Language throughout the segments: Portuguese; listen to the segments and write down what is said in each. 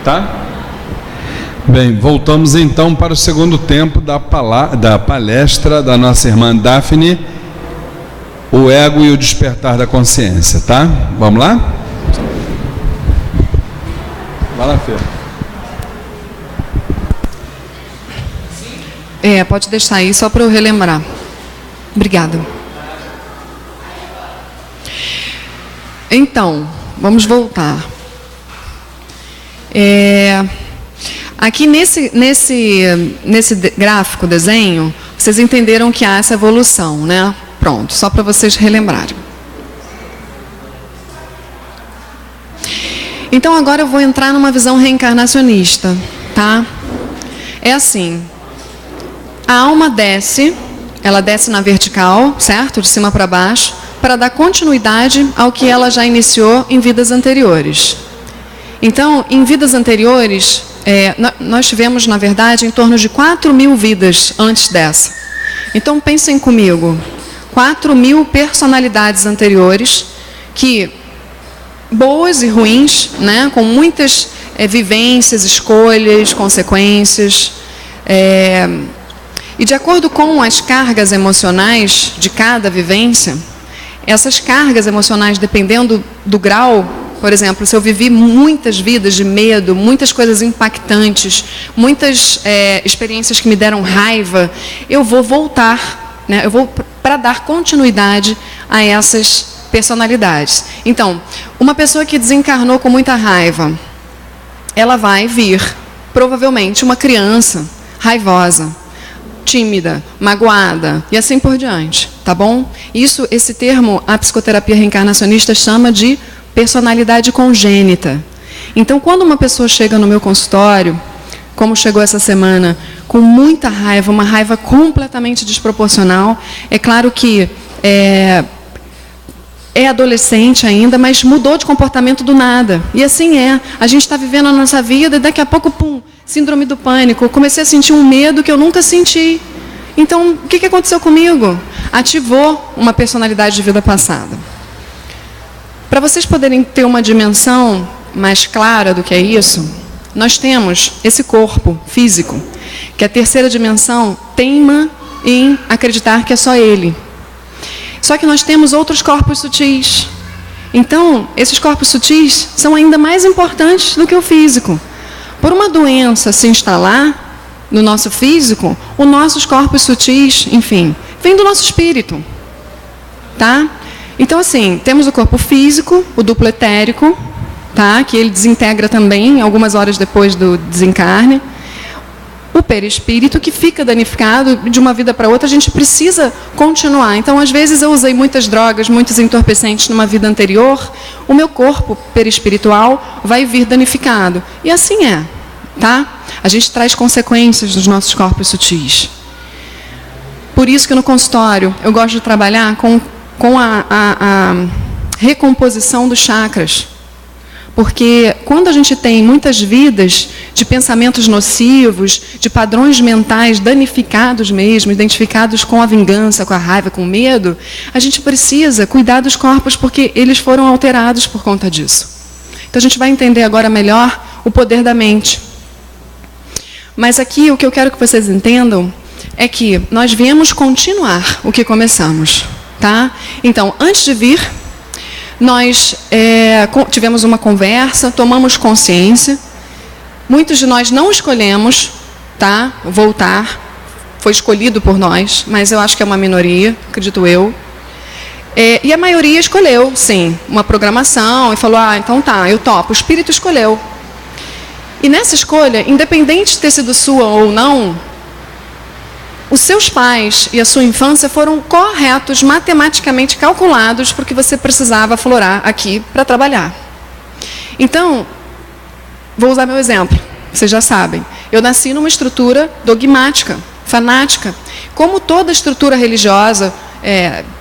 tá? Bem, voltamos então para o segundo tempo da palestra da nossa irmã Daphne, o ego e o despertar da consciência, tá? Vamos lá? Vai lá, Fê. Pode deixar aí, só para eu relembrar. Obrigada. Então, vamos voltar. Aqui nesse gráfico, desenho, vocês entenderam que há essa evolução, né? Pronto, só para vocês relembrarem. Então, agora eu vou entrar numa visão reencarnacionista, tá? É assim, a alma desce, ela desce na vertical, certo? De cima para baixo, para dar continuidade ao que ela já iniciou em vidas anteriores. Então, em vidas anteriores, nós tivemos, na verdade, em torno de 4.000 vidas antes dessa. Então, pensem comigo, 4.000 personalidades anteriores, que boas e ruins, né, com muitas vivências, escolhas, consequências. E de acordo com as cargas emocionais de cada vivência, essas cargas emocionais, dependendo do grau, por exemplo, se eu vivi muitas vidas de medo, muitas coisas impactantes, muitas experiências que me deram raiva, eu vou voltar, né, eu vou para dar continuidade a essas personalidades. Então, uma pessoa que desencarnou com muita raiva, ela vai vir, provavelmente, uma criança raivosa, tímida, magoada e assim por diante, tá bom? Esse termo a psicoterapia reencarnacionista chama de personalidade congênita. Então, quando uma pessoa chega no meu consultório, como chegou essa semana, com muita raiva, uma raiva completamente desproporcional, é claro que é adolescente ainda, mas mudou de comportamento do nada. E assim é. A gente está vivendo a nossa vida e daqui a pouco, pum, síndrome do pânico. Comecei a sentir um medo que eu nunca senti. Então, o que aconteceu comigo? Ativou uma personalidade de vida passada. Para vocês poderem ter uma dimensão mais clara do que é isso, nós temos esse corpo físico, que a terceira dimensão teima em acreditar que é só ele. Só que nós temos outros corpos sutis. Então, esses corpos sutis são ainda mais importantes do que o físico. Por uma doença se instalar no nosso físico, os nossos corpos sutis, enfim, vêm do nosso espírito. Tá? Então, assim, temos o corpo físico, o duplo etérico, tá? Que ele desintegra também algumas horas depois do desencarne. O perispírito, que fica danificado de uma vida para outra, a gente precisa continuar. Então, às vezes, eu usei muitas drogas, muitos entorpecentes numa vida anterior, o meu corpo perispiritual vai vir danificado. E assim é, tá? A gente traz consequências dos nossos corpos sutis. Por isso que no consultório eu gosto de trabalhar com a recomposição dos chakras. Porque quando a gente tem muitas vidas de pensamentos nocivos, de padrões mentais danificados mesmo, identificados com a vingança, com a raiva, com o medo, a gente precisa cuidar dos corpos porque eles foram alterados por conta disso. Então a gente vai entender agora melhor o poder da mente. Mas aqui o que eu quero que vocês entendam é que nós viemos continuar o que começamos. Tá? Então, antes de vir, nós tivemos uma conversa, tomamos consciência. Muitos de nós não escolhemos, tá, voltar. Foi escolhido por nós, mas eu acho que é uma minoria, acredito eu. E a maioria escolheu, sim, uma programação e falou, então tá, eu topo. O espírito escolheu. E nessa escolha, independente de ter sido sua ou não, os seus pais e a sua infância foram corretos, matematicamente calculados, porque você precisava aflorar aqui para trabalhar. Então, vou usar meu exemplo, vocês já sabem. Eu nasci numa estrutura dogmática, fanática. Como toda estrutura religiosa,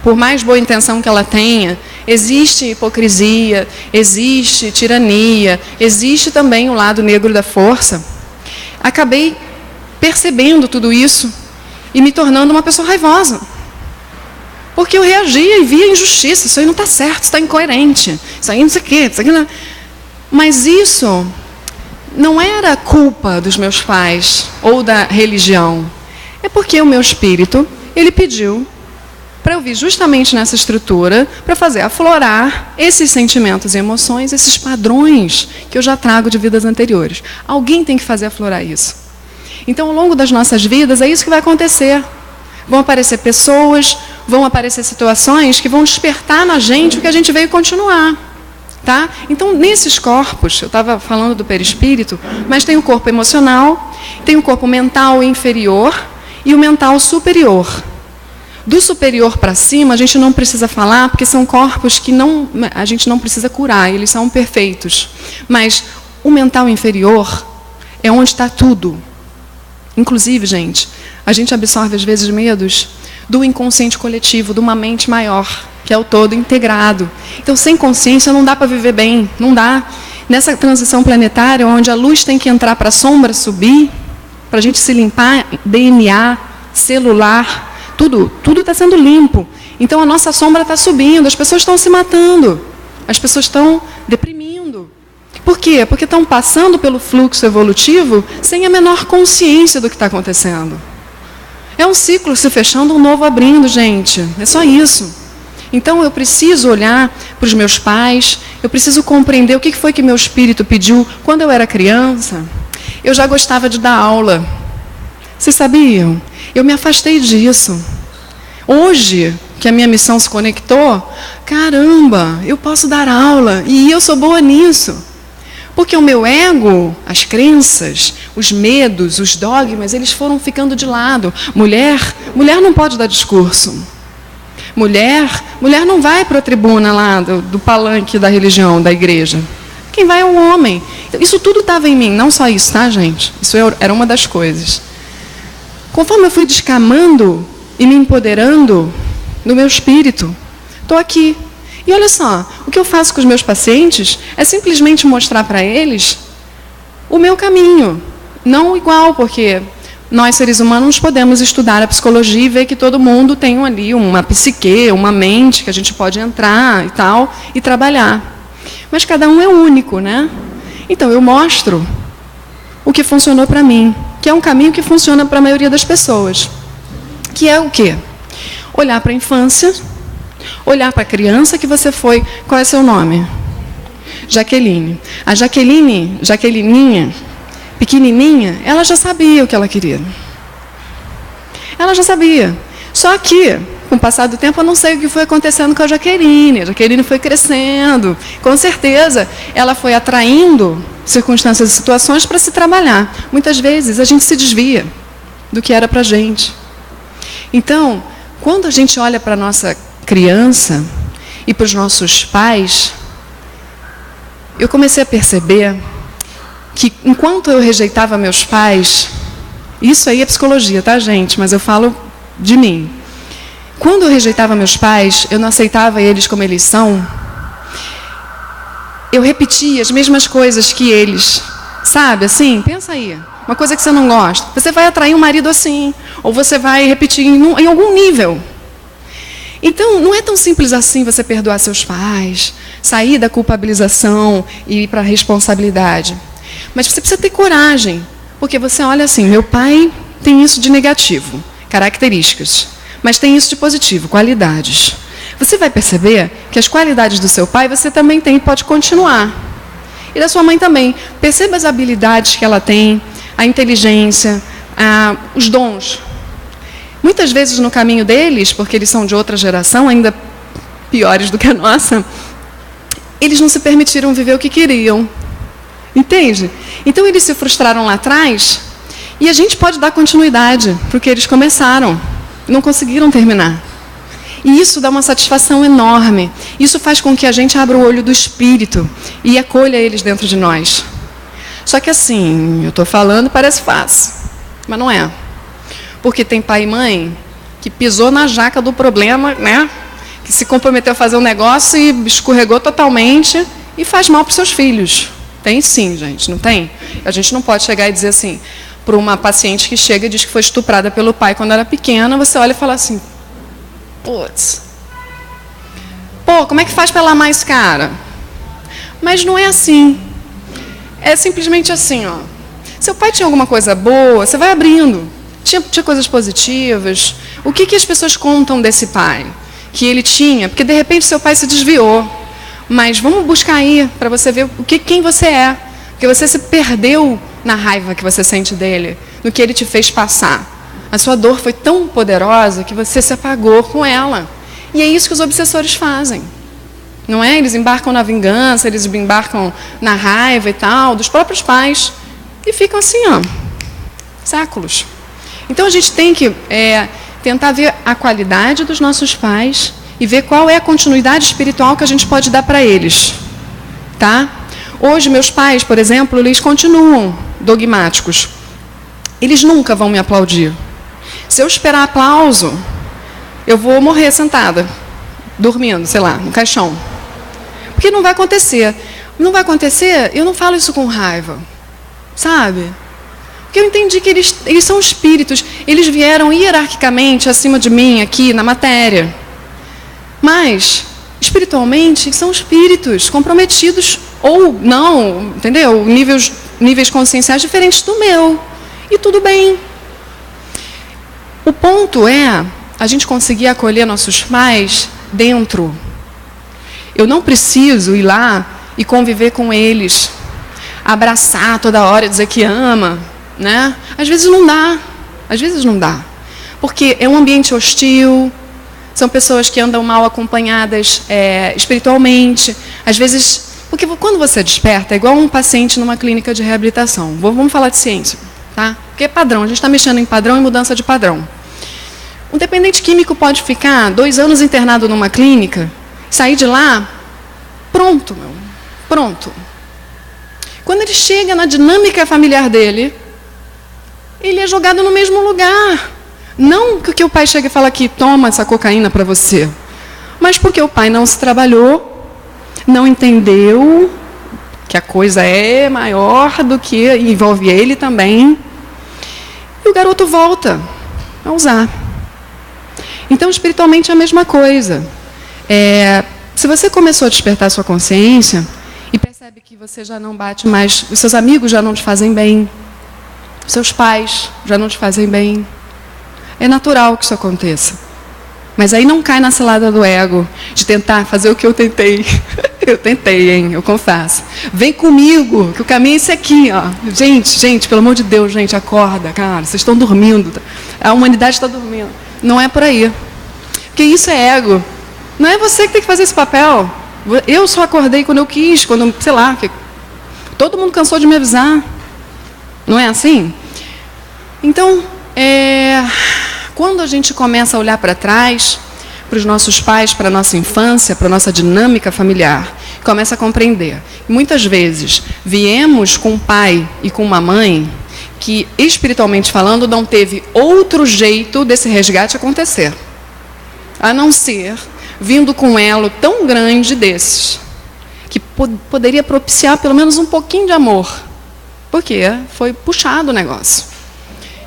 por mais boa intenção que ela tenha, existe hipocrisia, existe tirania, existe também o lado negro da força. Acabei percebendo tudo isso e me tornando uma pessoa raivosa. Porque eu reagia e via injustiça. Isso aí não está certo, isso está incoerente. Isso aí não sei o quê, isso aqui não... Mas isso não era culpa dos meus pais ou da religião. É porque o meu espírito, ele pediu para eu vir justamente nessa estrutura para fazer aflorar esses sentimentos e emoções, esses padrões que eu já trago de vidas anteriores. Alguém tem que fazer aflorar isso. Então, ao longo das nossas vidas, é isso que vai acontecer. Vão aparecer pessoas, vão aparecer situações que vão despertar na gente o que a gente veio continuar. Tá? Então, nesses corpos, eu estava falando do perispírito, mas tem o corpo emocional, tem o corpo mental inferior e o mental superior. Do superior para cima, a gente não precisa falar, porque são corpos que a gente não precisa curar, eles são perfeitos. Mas o mental inferior é onde está tudo. Inclusive, gente, a gente absorve às vezes medos do inconsciente coletivo, de uma mente maior, que é o todo integrado. Então, sem consciência não dá para viver bem, não dá. Nessa transição planetária, onde a luz tem que entrar para a sombra subir, para a gente se limpar, DNA, celular, tudo está sendo limpo. Então a nossa sombra está subindo, as pessoas estão se matando, as pessoas estão deprimindo. Por quê? Porque estão passando pelo fluxo evolutivo sem a menor consciência do que está acontecendo. É um ciclo se fechando, um novo abrindo, gente. É só isso. Então eu preciso olhar para os meus pais, eu preciso compreender o que foi que meu espírito pediu. Quando eu era criança, eu já gostava de dar aula. Vocês sabiam? Eu me afastei disso. Hoje, que a minha missão se conectou, caramba, eu posso dar aula e eu sou boa nisso. Porque o meu ego, as crenças, os medos, os dogmas, eles foram ficando de lado. Mulher não pode dar discurso. Mulher não vai para a tribuna lá do palanque da religião, da igreja. Quem vai é o homem. Isso tudo estava em mim, não só isso, tá, gente? Isso era uma das coisas. Conforme eu fui descamando e me empoderando do meu espírito, estou aqui. E olha só, o que eu faço com os meus pacientes é simplesmente mostrar para eles o meu caminho. Não igual, porque nós, seres humanos, podemos estudar a psicologia e ver que todo mundo tem ali uma psique, uma mente que a gente pode entrar e tal, e trabalhar. Mas cada um é único, né? Então, eu mostro o que funcionou para mim, que é um caminho que funciona para a maioria das pessoas. Que é o quê? Olhar para a infância, olhar para a criança que você foi. Qual é seu nome? Jaqueline. A Jaquelininha, pequenininha, ela já sabia o que ela queria. Ela já sabia. Só que, com o passar do tempo, eu não sei o que foi acontecendo com a Jaqueline. A Jaqueline foi crescendo. Com certeza, ela foi atraindo circunstâncias e situações para se trabalhar. Muitas vezes, a gente se desvia do que era para a gente. Então, quando a gente olha para a nossa criança e para os nossos pais, eu comecei a perceber que, enquanto eu rejeitava meus pais, isso aí é psicologia, tá, gente? Mas eu falo de mim. Quando eu rejeitava meus pais, eu não aceitava eles como eles são, eu repetia as mesmas coisas que eles. Sabe, assim? Pensa aí. Uma coisa que você não gosta. Você vai atrair um marido assim. Ou você vai repetir em algum nível. Então, não é tão simples assim você perdoar seus pais, sair da culpabilização e ir para a responsabilidade. Mas você precisa ter coragem. Porque você olha assim, meu pai tem isso de negativo, características. Mas tem isso de positivo, qualidades. Você vai perceber que as qualidades do seu pai você também tem e pode continuar. E da sua mãe também. Perceba as habilidades que ela tem, a inteligência, os dons. Muitas vezes no caminho deles, porque eles são de outra geração, ainda piores do que a nossa, eles não se permitiram viver o que queriam. Entende? Então eles se frustraram lá atrás e a gente pode dar continuidade para o que eles começaram. Não conseguiram terminar. E isso dá uma satisfação enorme. Isso faz com que a gente abra o olho do espírito e acolha eles dentro de nós. Só que assim, eu estou falando, parece fácil, mas não é. Porque tem pai e mãe que pisou na jaca do problema, né? Que se comprometeu a fazer um negócio e escorregou totalmente e faz mal para os seus filhos. Tem sim, gente, não tem? A gente não pode chegar e dizer assim, para uma paciente que chega e diz que foi estuprada pelo pai quando era pequena, você olha e fala assim, putz, como é que faz para ela amar esse cara? Mas não é assim. é simplesmente assim, ó. Seu pai tinha alguma coisa boa, você vai abrindo. Tinha coisas positivas. O que as pessoas contam desse pai? Que ele tinha, porque de repente seu pai se desviou. Mas vamos buscar aí, para você ver quem você é. Porque você se perdeu na raiva que você sente dele, no que ele te fez passar. A sua dor foi tão poderosa que você se apagou com ela. E é isso que os obsessores fazem. Não é? Eles embarcam na vingança, eles embarcam na raiva e tal, dos próprios pais. E ficam assim, ó, séculos. Então a gente tem que tentar ver a qualidade dos nossos pais e ver qual é a continuidade espiritual que a gente pode dar para eles. Tá? Hoje, meus pais, por exemplo, eles continuam dogmáticos. Eles nunca vão me aplaudir. Se eu esperar aplauso, eu vou morrer sentada, dormindo, sei lá, no caixão. Porque não vai acontecer. Não vai acontecer, eu não falo isso com raiva. Sabe? Porque eu entendi que eles são espíritos. Eles vieram hierarquicamente acima de mim aqui na matéria. Mas, espiritualmente, são espíritos comprometidos ou não, entendeu? Níveis conscienciais diferentes do meu. E tudo bem. O ponto é a gente conseguir acolher nossos pais dentro. Eu não preciso ir lá e conviver com eles, abraçar toda hora, dizer que ama, né? Às vezes não dá. Porque é um ambiente hostil, são pessoas que andam mal acompanhadas espiritualmente. Às vezes, porque quando você desperta, é igual um paciente numa clínica de reabilitação. Vamos falar de ciência, tá? Porque é padrão, a gente está mexendo em padrão e mudança de padrão. Um dependente químico pode ficar 2 anos internado numa clínica, sair de lá, pronto. Quando ele chega na dinâmica familiar dele, ele é jogado no mesmo lugar. Não que o pai chegue e fala aqui, toma essa cocaína para você. Mas porque o pai não se trabalhou, não entendeu que a coisa é maior do que envolve ele também. E o garoto volta a usar. Então, espiritualmente é a mesma coisa. Se você começou a despertar a sua consciência e percebe que você já não bate mais, os seus amigos já não te fazem bem, os seus pais já não te fazem bem, é natural que isso aconteça. Mas aí não cai na cilada do ego, de tentar fazer o que eu tentei. Eu tentei, hein? Eu confesso. Vem comigo, que o caminho é esse aqui, ó. Gente, pelo amor de Deus, gente, acorda, cara. Vocês estão dormindo. A humanidade está dormindo. Não é por aí. Porque isso é ego. Não é você que tem que fazer esse papel. Eu só acordei quando eu quis, quando, sei lá, que todo mundo cansou de me avisar. Não é assim? Então, quando a gente começa a olhar para trás, para os nossos pais, para a nossa infância, para a nossa dinâmica familiar, começa a compreender. Muitas vezes, viemos com um pai e com uma mãe que, espiritualmente falando, não teve outro jeito desse resgate acontecer, a não ser vindo com um elo tão grande desses, que poderia propiciar pelo menos um pouquinho de amor, porque foi puxado o negócio.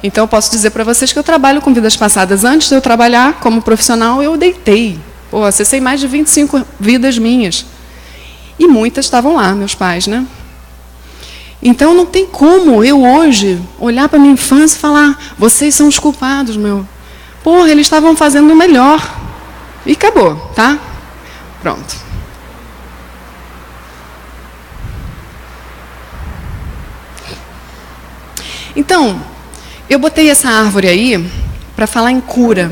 Então, eu posso dizer para vocês que eu trabalho com vidas passadas. Antes de eu trabalhar como profissional, eu deitei. Acessei mais de 25 vidas minhas. E muitas estavam lá, meus pais, né? Então, não tem como eu hoje olhar para a minha infância e falar, vocês são os culpados, meu. Eles estavam fazendo o melhor. E acabou, tá? Pronto. Então, eu botei essa árvore aí para falar em cura.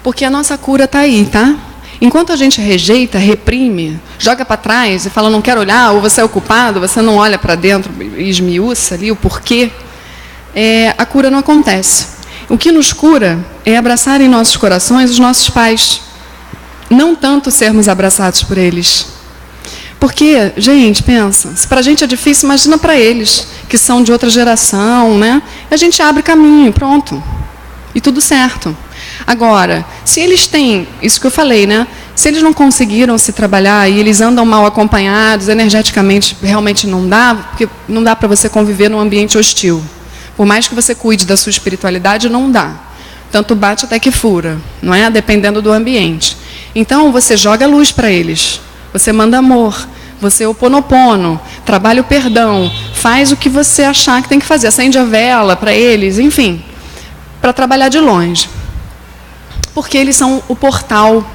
Porque a nossa cura está aí, tá? Enquanto a gente rejeita, reprime, joga para trás e fala, não quero olhar, ou você é o culpado, você não olha para dentro e esmiuça ali o porquê, a cura não acontece. O que nos cura é abraçar em nossos corações os nossos pais. Não tanto sermos abraçados por eles. Porque, gente, pensa, se para a gente é difícil, imagina para eles, que são de outra geração, né? A gente abre caminho, pronto. E tudo certo. Agora, se eles têm, isso que eu falei, né? Se eles não conseguiram se trabalhar e eles andam mal acompanhados, energeticamente realmente não dá, porque não dá para você conviver num ambiente hostil. Por mais que você cuide da sua espiritualidade, não dá. Tanto bate até que fura, não é? Dependendo do ambiente. Então, você joga luz para eles. Você manda amor, você oponopono, trabalha o perdão, faz o que você achar que tem que fazer. Acende a vela para eles, enfim, para trabalhar de longe. Porque eles são o portal.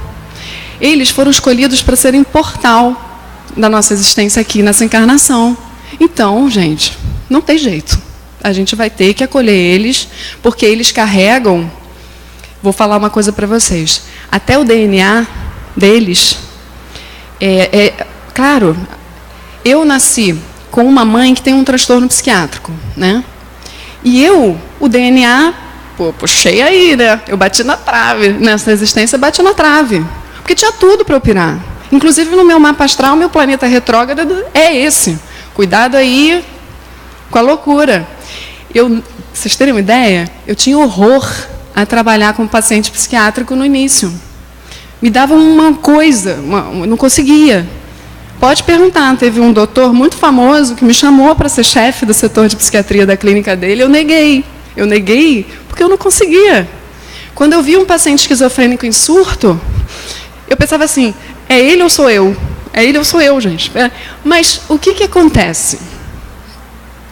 Eles foram escolhidos para serem portal da nossa existência aqui, nessa encarnação. Então, gente, não tem jeito. A gente vai ter que acolher eles, porque eles carregam... Vou falar uma coisa para vocês. Até o DNA deles... Claro, eu nasci com uma mãe que tem um transtorno psiquiátrico, né? E o DNA, puxei aí, né? Eu bati na trave. Nessa existência, bati na trave. Porque tinha tudo para eu pirar. Inclusive, no meu mapa astral, meu planeta retrógrado é esse. Cuidado aí com a loucura. Vocês terem uma ideia? Eu tinha horror a trabalhar com paciente psiquiátrico no início. Me dava uma coisa, não conseguia. Pode perguntar, teve um doutor muito famoso que me chamou para ser chefe do setor de psiquiatria da clínica dele, eu neguei. Eu neguei porque eu não conseguia. Quando eu vi um paciente esquizofrênico em surto, eu pensava assim, é ele ou sou eu? É ele ou sou eu, gente? Mas o que acontece?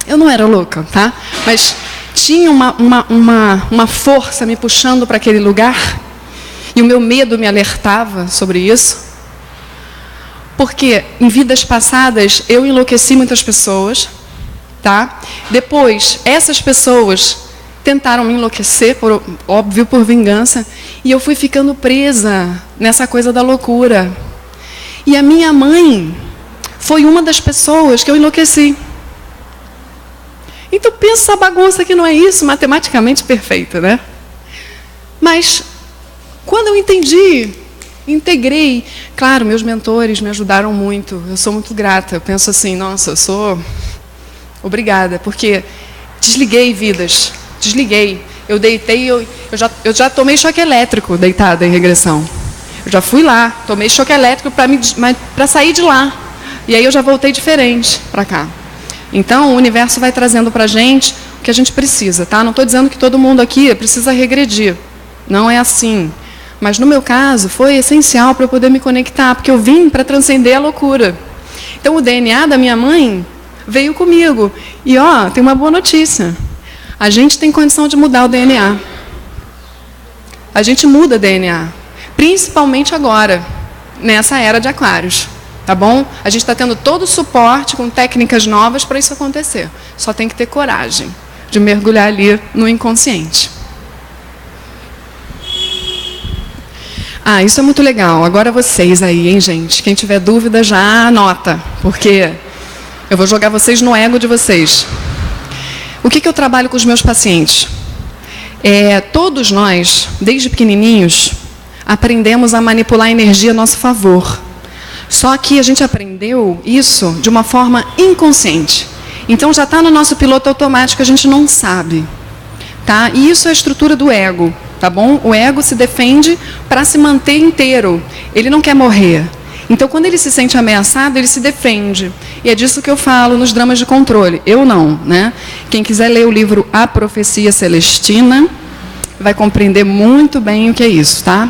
Eu não era louca, tá? Mas tinha uma força me puxando para aquele lugar, e o meu medo me alertava sobre isso, porque em vidas passadas eu enlouqueci muitas pessoas, tá? Depois, essas pessoas tentaram me enlouquecer, óbvio, por vingança, e eu fui ficando presa nessa coisa da loucura. E a minha mãe foi uma das pessoas que eu enlouqueci. Então, pensa a bagunça que não é isso, matematicamente perfeita, né? Mas, quando eu integrei, claro, meus mentores me ajudaram muito, eu sou muito grata, eu penso assim, nossa, eu sou obrigada, porque desliguei vidas, eu deitei, eu já tomei choque elétrico deitada em regressão, eu já fui lá, tomei choque elétrico para sair de lá, e aí eu já voltei diferente para cá. Então, o universo vai trazendo para a gente o que a gente precisa, tá? Não estou dizendo que todo mundo aqui precisa regredir, não é assim. Mas, no meu caso, foi essencial para eu poder me conectar, porque eu vim para transcender a loucura. Então, o DNA da minha mãe veio comigo. E, tem uma boa notícia. A gente tem condição de mudar o DNA. A gente muda DNA. Principalmente agora, nessa era de Aquários. Tá bom? A gente está tendo todo o suporte com técnicas novas para isso acontecer. Só tem que ter coragem de mergulhar ali no inconsciente. Isso é muito legal. Agora vocês aí, hein, gente? Quem tiver dúvida já anota, porque eu vou jogar vocês no ego de vocês. O que eu trabalho com os meus pacientes? Todos nós, desde pequenininhos, aprendemos a manipular a energia a nosso favor. Só que a gente aprendeu isso de uma forma inconsciente. Então já está no nosso piloto automático, a gente não sabe. Tá? E isso é a estrutura do ego. Tá bom? O ego se defende para se manter inteiro. Ele não quer morrer. Então, quando ele se sente ameaçado, ele se defende. E é disso que eu falo nos dramas de controle. Eu não, né? Quem quiser ler o livro A Profecia Celestina, vai compreender muito bem o que é isso, tá?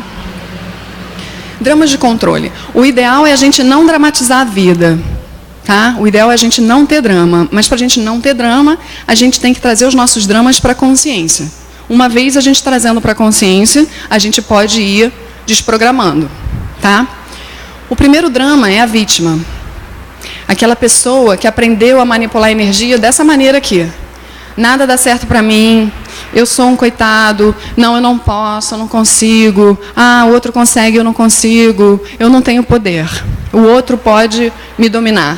Dramas de controle. O ideal é a gente não dramatizar a vida. Tá? O ideal é a gente não ter drama. Mas para a gente não ter drama, a gente tem que trazer os nossos dramas para a consciência. Uma vez a gente trazendo para a consciência, a gente pode ir desprogramando. Tá? O primeiro drama é a vítima. Aquela pessoa que aprendeu a manipular a energia dessa maneira aqui. Nada dá certo para mim, eu sou um coitado, não, eu não posso, eu não consigo, o outro consegue, eu não consigo, eu não tenho poder, o outro pode me dominar.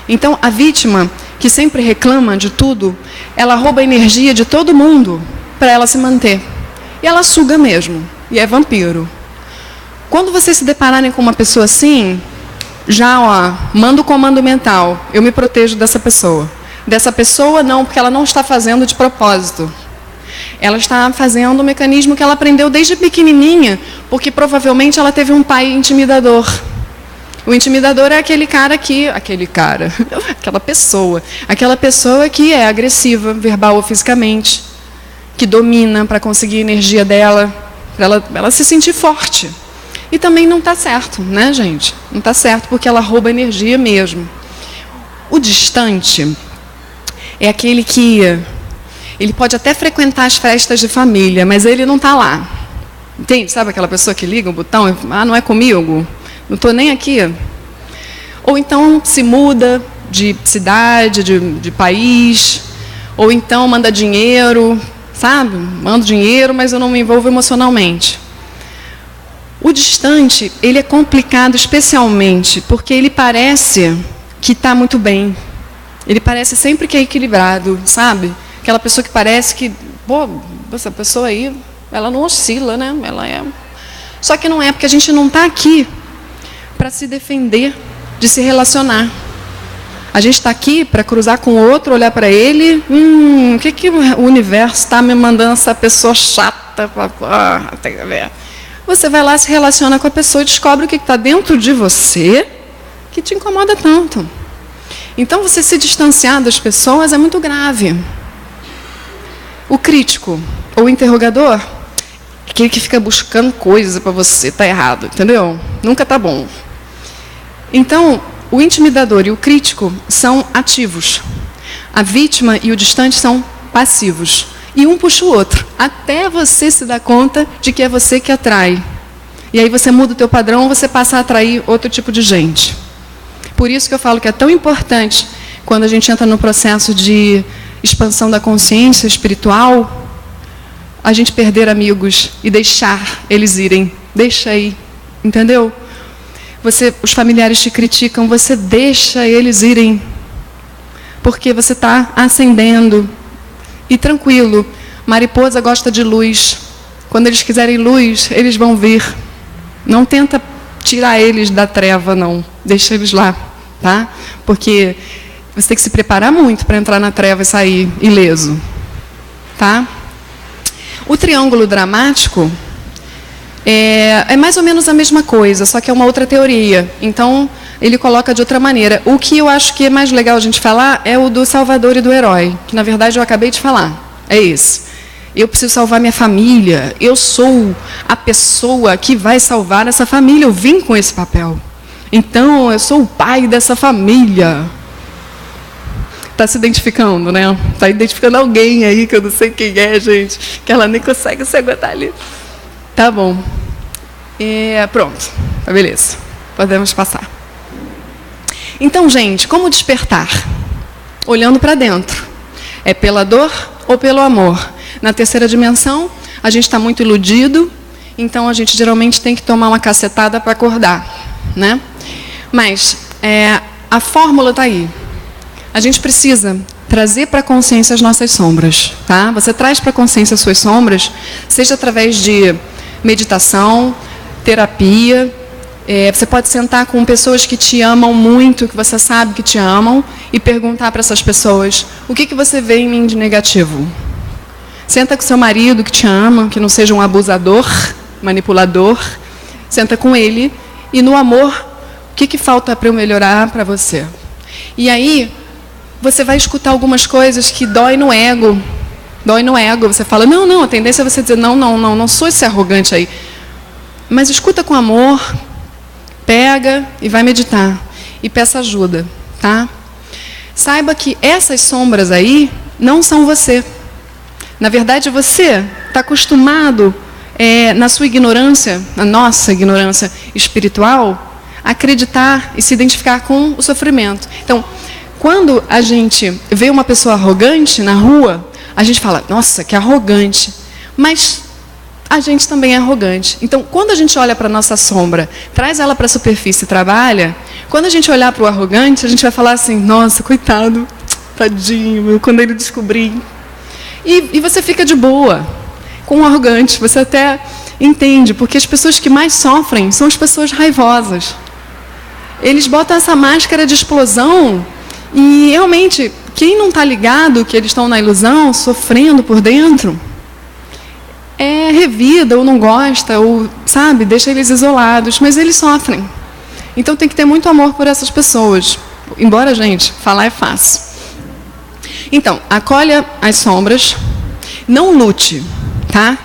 Então, a vítima, que sempre reclama de tudo, ela rouba a energia de todo mundo para ela se manter. E ela suga mesmo, e é vampiro. Quando vocês se depararem com uma pessoa assim, já, manda o comando mental, eu me protejo dessa pessoa. Dessa pessoa não, porque ela não está fazendo de propósito. Ela está fazendo um mecanismo que ela aprendeu desde pequenininha, porque provavelmente ela teve um pai intimidador. O intimidador é aquela pessoa que é agressiva, verbal ou fisicamente, que domina para conseguir a energia dela, para ela se sentir forte. E também não está certo, né, gente? Não está certo, porque ela rouba energia mesmo. O distante, é aquele que ele pode até frequentar as festas de família, mas ele não está lá. Entende? Sabe aquela pessoa que liga o botão e não é comigo? Não estou nem aqui. Ou então se muda de cidade, de país, ou então manda dinheiro, sabe? Mando dinheiro, mas eu não me envolvo emocionalmente. O distante, ele é complicado especialmente porque ele parece que está muito bem. Ele parece sempre que é equilibrado, sabe? Aquela pessoa que parece que, pô, essa pessoa aí, ela não oscila, né? Ela é... Só que não é, porque a gente não está aqui para se defender de se relacionar. A gente está aqui para cruzar com o outro, olhar para ele, o que o universo está me mandando essa pessoa chata? Tem que ver. Você vai lá, se relaciona com a pessoa e descobre o que está dentro de você que te incomoda tanto. Então, você se distanciar das pessoas é muito grave. O crítico, ou o interrogador, aquele que fica buscando coisa para você, está errado, entendeu? Nunca está bom. Então, o intimidador e o crítico são ativos. A vítima e o distante são passivos. E um puxa o outro, até você se dar conta de que é você que atrai. E aí você muda o teu padrão, você passa a atrair outro tipo de gente. Por isso que eu falo que é tão importante, quando a gente entra no processo de expansão da consciência espiritual, a gente perder amigos e deixar eles irem. Deixa aí, entendeu? Os familiares te criticam, você deixa eles irem. Porque você está ascendendo. E tranquilo, mariposa gosta de luz. Quando eles quiserem luz, eles vão vir. Não tenta tirar eles da treva, não. Deixa eles lá, tá? Porque você tem que se preparar muito para entrar na treva e sair ileso, tá? O triângulo dramático é mais ou menos a mesma coisa, só que é uma outra teoria. Então, ele coloca de outra maneira. O que eu acho que é mais legal a gente falar é o do salvador e do herói, que na verdade eu acabei de falar. É esse. Eu preciso salvar minha família. Eu sou a pessoa que vai salvar essa família. Eu vim com esse papel. Então, eu sou o pai dessa família. Está se identificando, né? Está identificando alguém aí, que eu não sei quem é, gente. Que ela nem consegue se aguentar ali. Tá bom. Pronto. Tá, beleza. Podemos passar. Então, gente, como despertar? Olhando para dentro. É pela dor ou pelo amor? Na terceira dimensão, a gente está muito iludido, então a gente geralmente tem que tomar uma cacetada para acordar, né? Mas a fórmula está aí. A gente precisa trazer para a consciência as nossas sombras, tá? Você traz para a consciência as suas sombras, seja através de meditação, terapia. Você pode sentar com pessoas que te amam muito, que você sabe que te amam, e perguntar para essas pessoas: o que você vê em mim de negativo? Senta com seu marido que te ama, que não seja um abusador, manipulador. Senta com ele e no amor, o que falta para eu melhorar para você? E aí, você vai escutar algumas coisas que dói no ego. Dói no ego. Você fala, não, a tendência é você dizer, não sou esse arrogante aí. Mas escuta com amor, pega e vai meditar. E peça ajuda, tá? Saiba que essas sombras aí não são você. Na verdade, você está acostumado, na sua ignorância, na nossa ignorância espiritual, a acreditar e se identificar com o sofrimento. Então, quando a gente vê uma pessoa arrogante na rua, a gente fala, nossa, que arrogante. Mas a gente também é arrogante. Então, quando a gente olha para a nossa sombra, traz ela para a superfície e trabalha, quando a gente olhar para o arrogante, a gente vai falar assim, nossa, coitado, tadinho, quando ele descobrir. E você fica de boa com o arrogante, você até entende, porque as pessoas que mais sofrem são as pessoas raivosas. Eles botam essa máscara de explosão e realmente, quem não está ligado que eles estão na ilusão, sofrendo por dentro, revida ou não gosta, ou, sabe, deixa eles isolados, mas eles sofrem. Então tem que ter muito amor por essas pessoas. Embora, gente, falar é fácil. Então, acolha as sombras, não lute, tá?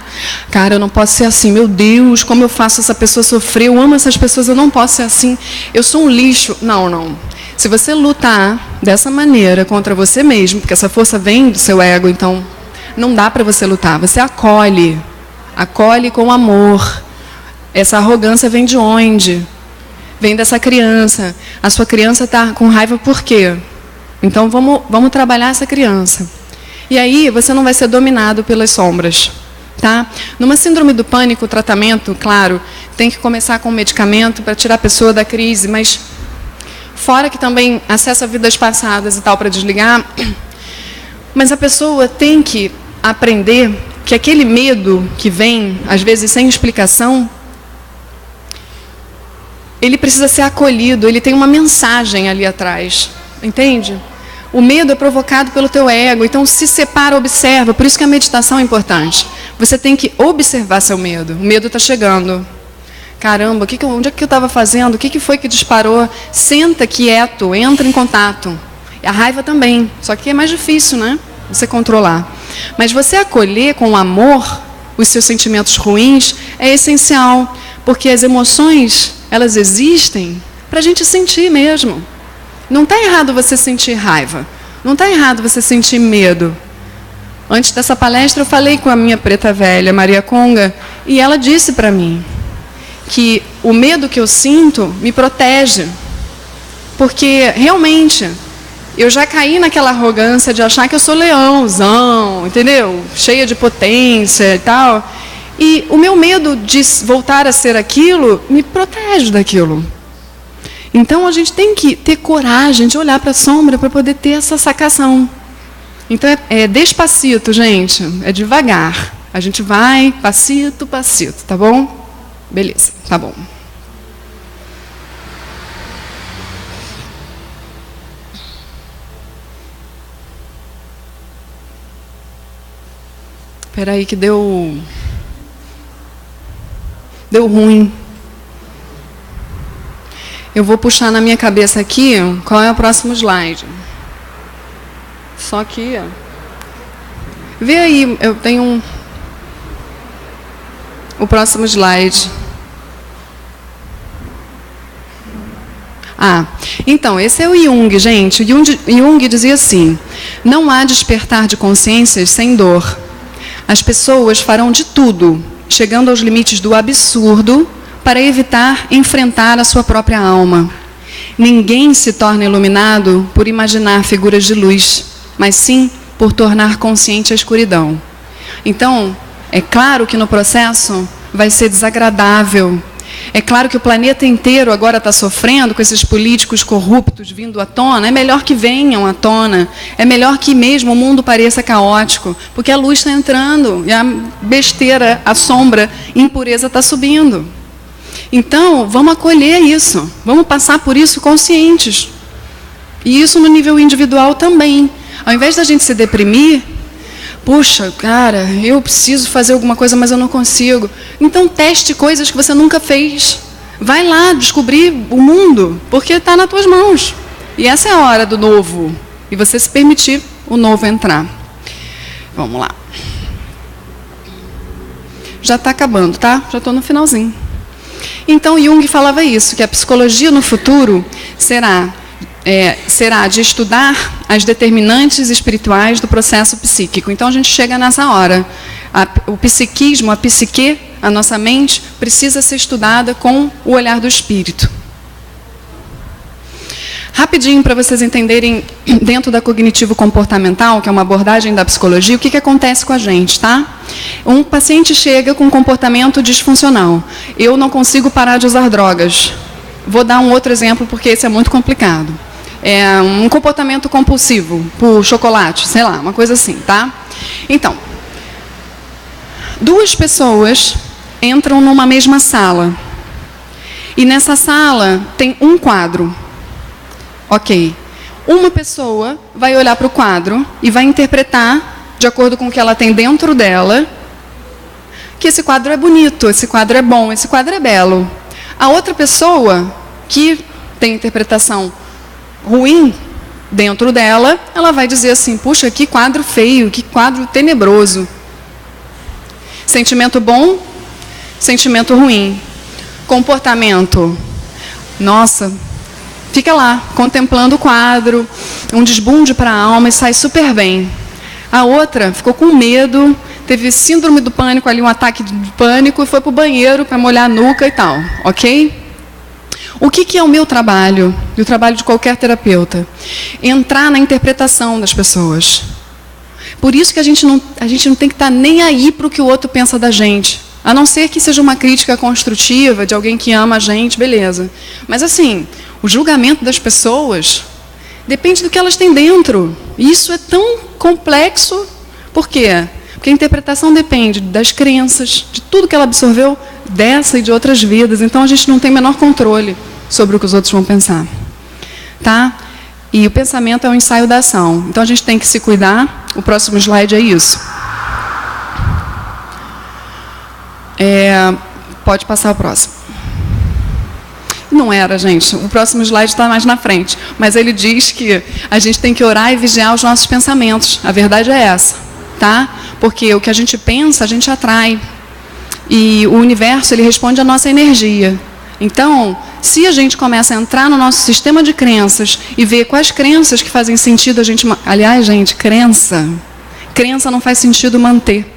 Cara, eu não posso ser assim, meu Deus, como eu faço essa pessoa sofrer, eu amo essas pessoas, eu não posso ser assim, eu sou um lixo. Não. Se você lutar dessa maneira contra você mesmo, porque essa força vem do seu ego, então não dá para você lutar. Você acolhe com amor. Essa arrogância vem de onde? Vem dessa criança. A sua criança está com raiva por quê? Então vamos trabalhar essa criança. E aí você não vai ser dominado pelas sombras. Tá? Numa síndrome do pânico, o tratamento, claro, tem que começar com medicamento para tirar a pessoa da crise, mas fora que também acessa vidas passadas e tal para desligar, mas a pessoa tem que aprender que aquele medo que vem, às vezes sem explicação, ele precisa ser acolhido, ele tem uma mensagem ali atrás, entende? O medo é provocado pelo teu ego, então se separa, observa, por isso que a meditação é importante. Você tem que observar seu medo, o medo está chegando. Caramba, onde é que eu estava fazendo? O que foi que disparou? Senta quieto, entra em contato. A raiva também, só que é mais difícil, né? Você controlar. Mas você acolher com amor os seus sentimentos ruins é essencial, porque as emoções, elas existem para a gente sentir mesmo. Não está errado você sentir raiva, não está errado você sentir medo. Antes dessa palestra eu falei com a minha preta velha, Maria Conga, e ela disse para mim que o medo que eu sinto me protege, porque realmente eu já caí naquela arrogância de achar que eu sou leãozão, entendeu? Cheia de potência e tal, e o meu medo de voltar a ser aquilo me protege daquilo. Então a gente tem que ter coragem de olhar para a sombra para poder ter essa sacação. Então é despacito, gente, é devagar. A gente vai passito, passito, tá bom? Beleza, tá bom. Espera aí que deu ruim. Eu vou puxar na minha cabeça aqui qual é o próximo slide. Só que, vê aí, eu tenho o próximo slide. Então, esse é o Jung, gente. Jung dizia assim: não há despertar de consciências sem dor. As pessoas farão de tudo, chegando aos limites do absurdo, para evitar enfrentar a sua própria alma. Ninguém se torna iluminado por imaginar figuras de luz, mas sim por tornar consciente a escuridão. Então, é claro que no processo vai ser desagradável. É claro que o planeta inteiro agora está sofrendo com esses políticos corruptos vindo à tona. É melhor que venham à tona. É melhor que mesmo o mundo pareça caótico, porque a luz está entrando e a besteira, a sombra, a impureza está subindo. Então, vamos acolher isso. Vamos passar por isso conscientes. E isso no nível individual também. Ao invés da gente se deprimir, puxa, cara, eu preciso fazer alguma coisa, mas eu não consigo. Então teste coisas que você nunca fez. Vai lá descobrir o mundo, porque está nas tuas mãos. E essa é a hora do novo. E você se permitir o novo entrar. Vamos lá. Já está acabando, tá? Já estou no finalzinho. Então Jung falava isso, que a psicologia no futuro será de estudar as determinantes espirituais do processo psíquico. Então a gente chega nessa hora. O psiquismo, a psique, a nossa mente, precisa ser estudada com o olhar do espírito. Rapidinho, para vocês entenderem, dentro da cognitivo-comportamental, que é uma abordagem da psicologia, o que acontece com a gente, tá? Um paciente chega com um comportamento disfuncional. Eu não consigo parar de usar drogas. Vou dar um outro exemplo, porque esse é muito complicado. É um comportamento compulsivo por chocolate, sei lá, uma coisa assim, tá? Então, duas pessoas entram numa mesma sala. E nessa sala tem um quadro. Ok. Uma pessoa vai olhar para o quadro e vai interpretar, de acordo com o que ela tem dentro dela, que esse quadro é bonito, esse quadro é bom, esse quadro é belo. A outra pessoa, que tem interpretação ruim dentro dela, ela vai dizer assim: puxa, que quadro feio, que quadro tenebroso. Sentimento bom, sentimento ruim. Comportamento: nossa, fica lá, contemplando o quadro, um desbunde para a alma e sai super bem. A outra ficou com medo, teve síndrome do pânico ali, um ataque de pânico, e foi para o banheiro para molhar a nuca e tal, ok? O que é o meu trabalho, e o trabalho de qualquer terapeuta? Entrar na interpretação das pessoas. Por isso que a gente não tem que estar nem aí para o que o outro pensa da gente. A não ser que seja uma crítica construtiva de alguém que ama a gente, beleza. Mas assim, o julgamento das pessoas depende do que elas têm dentro. Isso é tão complexo. Por quê? Porque a interpretação depende das crenças, de tudo que ela absorveu dessa e de outras vidas. Então a gente não tem o menor controle sobre o que os outros vão pensar. Tá? E o pensamento é um ensaio da ação. Então a gente tem que se cuidar. O próximo slide é isso. Pode passar o próximo. Não era, gente. O próximo slide está mais na frente. Mas ele diz que a gente tem que orar e vigiar os nossos pensamentos. A verdade é essa. Tá? Porque o que a gente pensa, a gente atrai. E o universo, ele responde à nossa energia. Então, se a gente começa a entrar no nosso sistema de crenças e ver quais crenças que fazem sentido a gente... Aliás, gente, crença não faz sentido manter.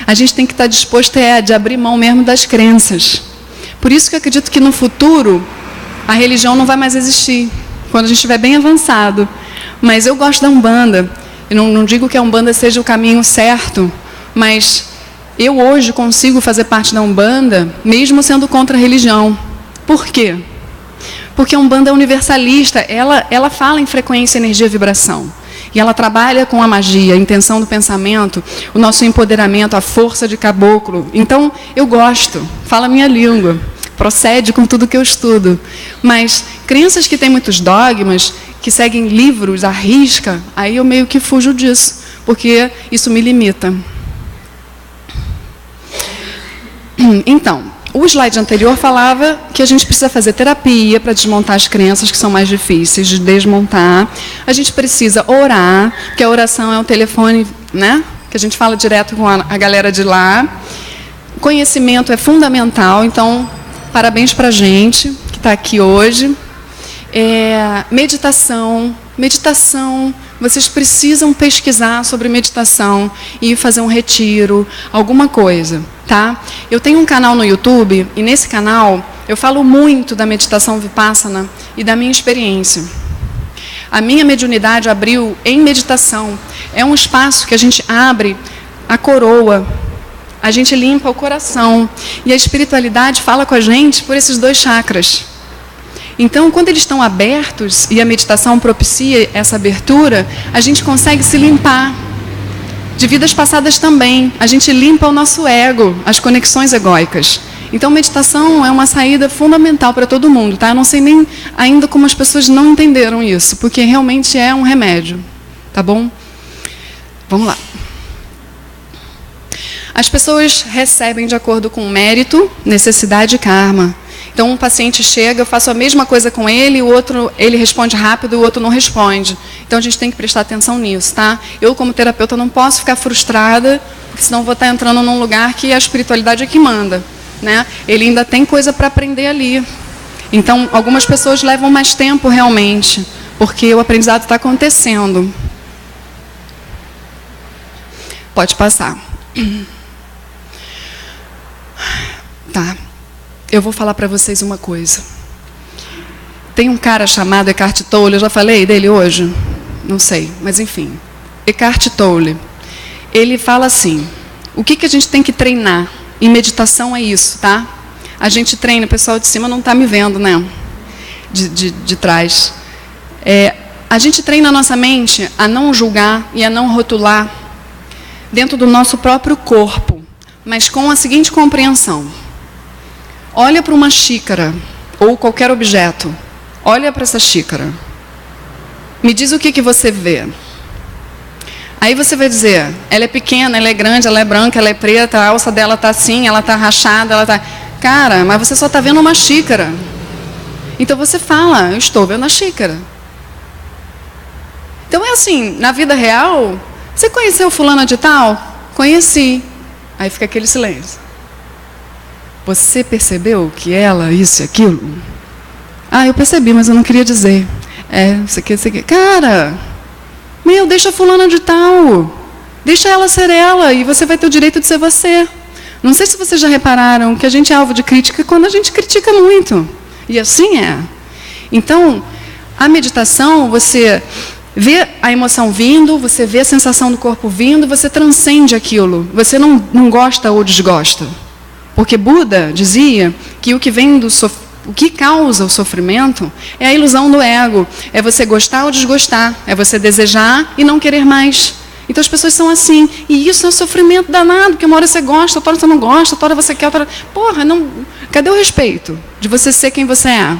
A gente tem que estar disposto de abrir mão mesmo das crenças. Por isso que eu acredito que no futuro a religião não vai mais existir, quando a gente estiver bem avançado. Mas eu gosto da Umbanda. Eu não digo que a Umbanda seja o caminho certo, mas eu hoje consigo fazer parte da Umbanda, mesmo sendo contra a religião. Por quê? Porque a Umbanda é universalista, ela fala em frequência, energia e vibração. E ela trabalha com a magia, a intenção do pensamento, o nosso empoderamento, a força de caboclo. Então, eu gosto, fala a minha língua, procede com tudo que eu estudo. Mas crenças que têm muitos dogmas, que seguem livros à risca, aí eu meio que fujo disso, porque isso me limita. Então, o slide anterior falava que a gente precisa fazer terapia para desmontar as crenças que são mais difíceis de desmontar. A gente precisa orar, porque a oração é um telefone, né? Que a gente fala direto com a galera de lá. Conhecimento é fundamental, então, parabéns para a gente que está aqui hoje. Meditação, vocês precisam pesquisar sobre meditação e fazer um retiro, alguma coisa, tá? Eu tenho um canal no YouTube e nesse canal eu falo muito da meditação Vipassana e da minha experiência. A minha mediunidade abriu em meditação. É um espaço que a gente abre a coroa, a gente limpa o coração e a espiritualidade fala com a gente por esses dois chakras. Então, quando eles estão abertos e a meditação propicia essa abertura, a gente consegue se limpar. De vidas passadas também, a gente limpa o nosso ego, as conexões egóicas. Então, meditação é uma saída fundamental para todo mundo, tá? Eu não sei nem ainda como as pessoas não entenderam isso, porque realmente é um remédio, tá bom? Vamos lá. As pessoas recebem de acordo com mérito, necessidade e karma. Então, um paciente chega, eu faço a mesma coisa com ele, o outro, ele responde rápido, o outro não responde. Então, a gente tem que prestar atenção nisso, tá? Eu, como terapeuta, não posso ficar frustrada, porque senão vou estar entrando num lugar que a espiritualidade é que manda, né? Ele ainda tem coisa para aprender ali. Então, algumas pessoas levam mais tempo, realmente, porque o aprendizado está acontecendo. Pode passar. Tá. Eu vou falar para vocês uma coisa. Tem um cara chamado Eckhart Tolle, eu já falei dele hoje? Não sei, mas enfim. Eckhart Tolle. Ele fala assim, o que a gente tem que treinar? E meditação é isso, tá? A gente treina, o pessoal de cima não está me vendo, né? De trás. A gente treina a nossa mente a não julgar e a não rotular dentro do nosso próprio corpo, mas com a seguinte compreensão. Olha para uma xícara, ou qualquer objeto. Olha para essa xícara. Me diz o que você vê. Aí você vai dizer, ela é pequena, ela é grande, ela é branca, ela é preta, a alça dela está assim, ela está rachada, ela está... Cara, mas você só está vendo uma xícara. Então você fala, eu estou vendo a xícara. Então é assim, na vida real, você conheceu fulana de tal? Conheci. Aí fica aquele silêncio. Você percebeu que ela, isso e aquilo? Ah, eu percebi, mas eu não queria dizer. Isso aqui. Cara, deixa a fulana de tal. Deixa ela ser ela e você vai ter o direito de ser você. Não sei se vocês já repararam que a gente é alvo de crítica quando a gente critica muito. E assim é. Então, a meditação, você vê a emoção vindo, você vê a sensação do corpo vindo, você transcende aquilo. Você não gosta ou desgosta. Porque Buda dizia que o que causa o sofrimento é a ilusão do ego. É você gostar ou desgostar. É você desejar e não querer mais. Então as pessoas são assim. E isso é um sofrimento danado, porque uma hora você gosta, outra hora você não gosta, outra hora você quer, outra hora... Porra, não... Cadê o respeito de você ser quem você é?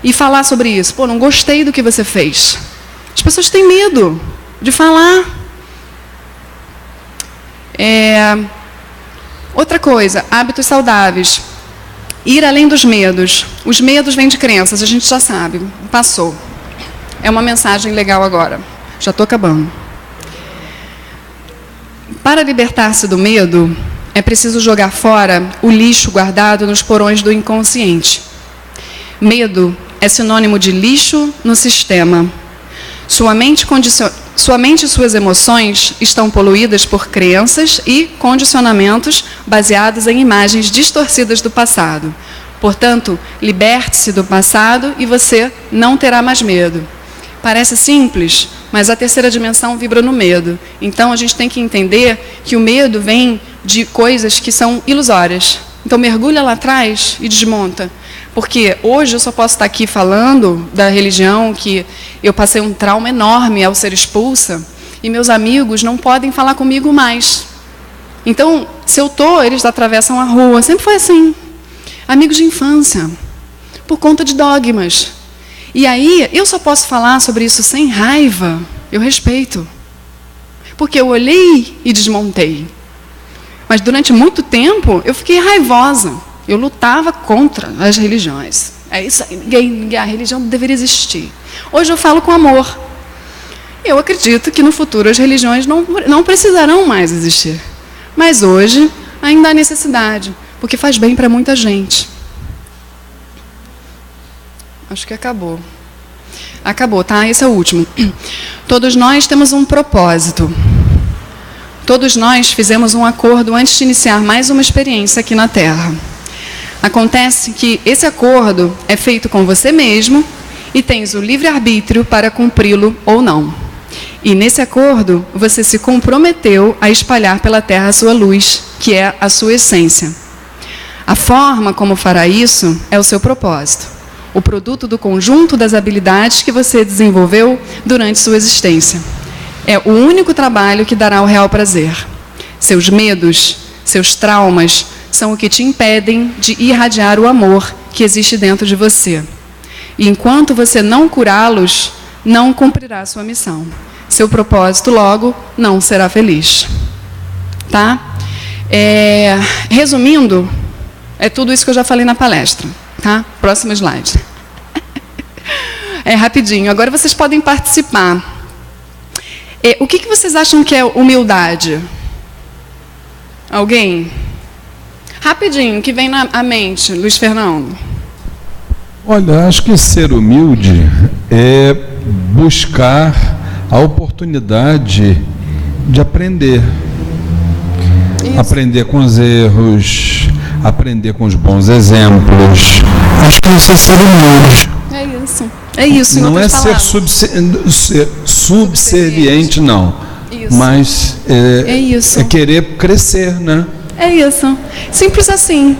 E falar sobre isso. Não gostei do que você fez. As pessoas têm medo de falar. Outra coisa, hábitos saudáveis. Ir além dos medos. Os medos vêm de crenças, a gente já sabe. Passou. É uma mensagem legal agora. Já estou acabando. Para libertar-se do medo, é preciso jogar fora o lixo guardado nos porões do inconsciente. Medo é sinônimo de lixo no sistema. Sua mente e suas emoções estão poluídas por crenças e condicionamentos baseados em imagens distorcidas do passado. Portanto, liberte-se do passado e você não terá mais medo. Parece simples, mas a terceira dimensão vibra no medo. Então, a gente tem que entender que o medo vem de coisas que são ilusórias. Então, mergulha lá atrás e desmonta. Porque hoje eu só posso estar aqui falando da religião, que eu passei um trauma enorme ao ser expulsa, e meus amigos não podem falar comigo mais. Então, se eu estou, eles atravessam a rua. Sempre foi assim. Amigos de infância, por conta de dogmas. E aí, eu só posso falar sobre isso sem raiva, eu respeito. Porque eu olhei e desmontei. Mas durante muito tempo, eu fiquei raivosa. Eu lutava contra as religiões. É isso aí, a religião deveria existir. Hoje eu falo com amor. Eu acredito que no futuro as religiões não precisarão mais existir. Mas hoje ainda há necessidade, porque faz bem para muita gente. Acho que acabou. Acabou, tá? Esse é o último. Todos nós temos um propósito. Todos nós fizemos um acordo antes de iniciar mais uma experiência aqui na Terra. Acontece que esse acordo é feito com você mesmo e tens o livre-arbítrio para cumpri-lo ou não. E nesse acordo, você se comprometeu a espalhar pela Terra a sua luz, que é a sua essência. A forma como fará isso é o seu propósito. O produto do conjunto das habilidades que você desenvolveu durante sua existência. É o único trabalho que dará o real prazer. Seus medos, seus traumas, são o que te impedem de irradiar o amor que existe dentro de você. E enquanto você não curá-los, não cumprirá sua missão. Seu propósito, logo, não será feliz. Tá? Resumindo, é tudo isso que eu já falei na palestra. Tá? Próximo slide. Rapidinho. Agora vocês podem participar. O que vocês acham que é humildade? Alguém? Rapidinho, que vem à mente, Luiz Fernando. Olha, acho que ser humilde é buscar a oportunidade de aprender. Isso. Aprender com os erros, aprender com os bons exemplos. Acho que isso é ser humilde. É isso. É isso. Não é ser subserviente, não. Isso. Mas isso. É querer crescer, né? É isso. Simples assim.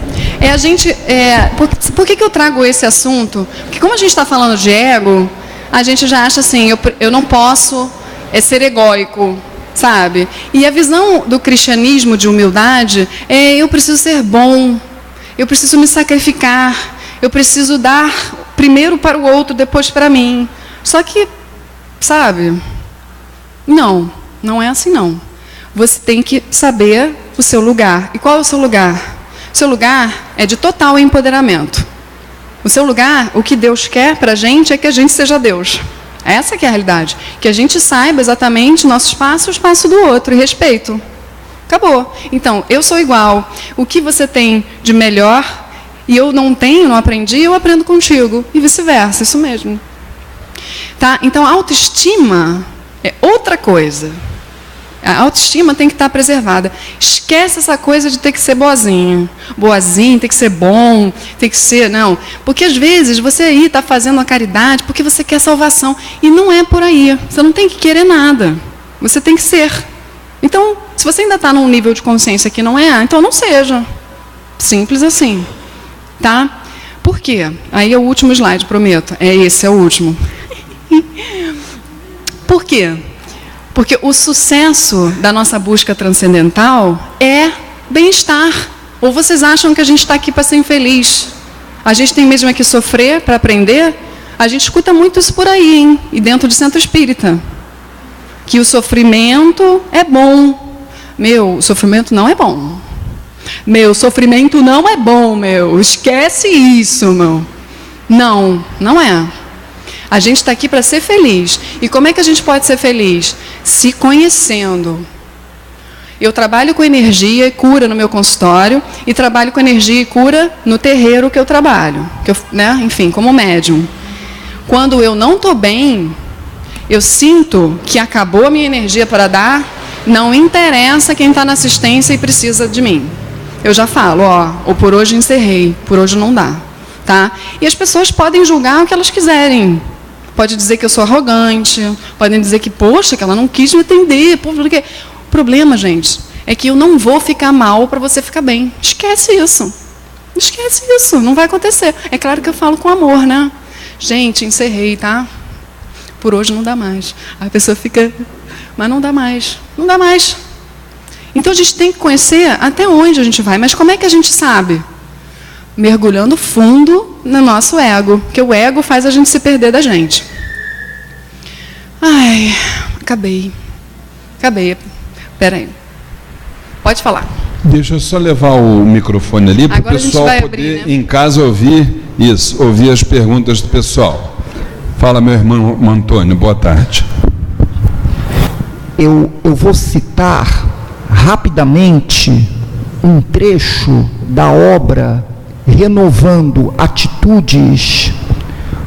Por que eu trago esse assunto? Porque como a gente está falando de ego, a gente já acha assim, eu não posso ser egóico, sabe? E a visão do cristianismo de humildade é eu preciso ser bom, eu preciso me sacrificar, eu preciso dar primeiro para o outro, depois para mim. Só que, sabe, não é assim não. Você tem que saber o seu lugar. E qual é o seu lugar? O seu lugar é de total empoderamento. O seu lugar, o que Deus quer para a gente é que a gente seja Deus. Essa que é a realidade. Que a gente saiba exatamente nosso espaço e o espaço do outro, e respeito. Acabou. Então, eu sou igual. O que você tem de melhor e eu não tenho, não aprendi, eu aprendo contigo. E vice-versa, isso mesmo. Tá? Então, a autoestima é outra coisa. A autoestima tem que estar preservada. Esquece essa coisa de ter que ser boazinho. Boazinho, tem que ser bom, tem que ser... Não. Porque, às vezes, você aí está fazendo a caridade porque você quer salvação. E não é por aí. Você não tem que querer nada. Você tem que ser. Então, se você ainda está num nível de consciência que não é, então não seja. Simples assim. Tá? Por quê? Aí é o último slide, prometo. Esse é o último. Por quê? Porque o sucesso da nossa busca transcendental é bem-estar. Ou vocês acham que a gente está aqui para ser infeliz? A gente tem mesmo que sofrer para aprender? A gente escuta muito isso por aí, hein? E dentro de centro espírita. Que o sofrimento é bom. Meu, o sofrimento não é bom. Meu, sofrimento não é bom, meu. Esquece isso, meu. Não, não é. A gente está aqui para ser feliz. E como é que a gente pode ser feliz? Se conhecendo. Eu trabalho com energia e cura no meu consultório e trabalho com energia e cura no terreiro que eu trabalho. Enfim, como médium. Quando eu não estou bem, eu sinto que acabou a minha energia para dar, não interessa quem está na assistência e precisa de mim. Eu já falo, ou por hoje encerrei, por hoje não dá. Tá? E as pessoas podem julgar o que elas quiserem. Pode dizer que eu sou arrogante, podem dizer que, poxa, que ela não quis me atender. Porque... O problema, gente, é que eu não vou ficar mal para você ficar bem. Esquece isso. Esquece isso, não vai acontecer. É claro que eu falo com amor, né? Gente, encerrei, tá? Por hoje não dá mais. A pessoa fica, mas não dá mais. Não dá mais. Então a gente tem que conhecer até onde a gente vai. Mas como é que a gente sabe? Mergulhando fundo no nosso ego, porque o ego faz a gente se perder da gente. Ai, acabei. Espera aí. Pode falar. Deixa eu só levar o microfone ali para o pessoal poder, abrir, né? Em casa, ouvir as perguntas do pessoal. Fala, meu irmão Antônio, boa tarde. Eu vou citar rapidamente um trecho da obra Renovando Atitudes,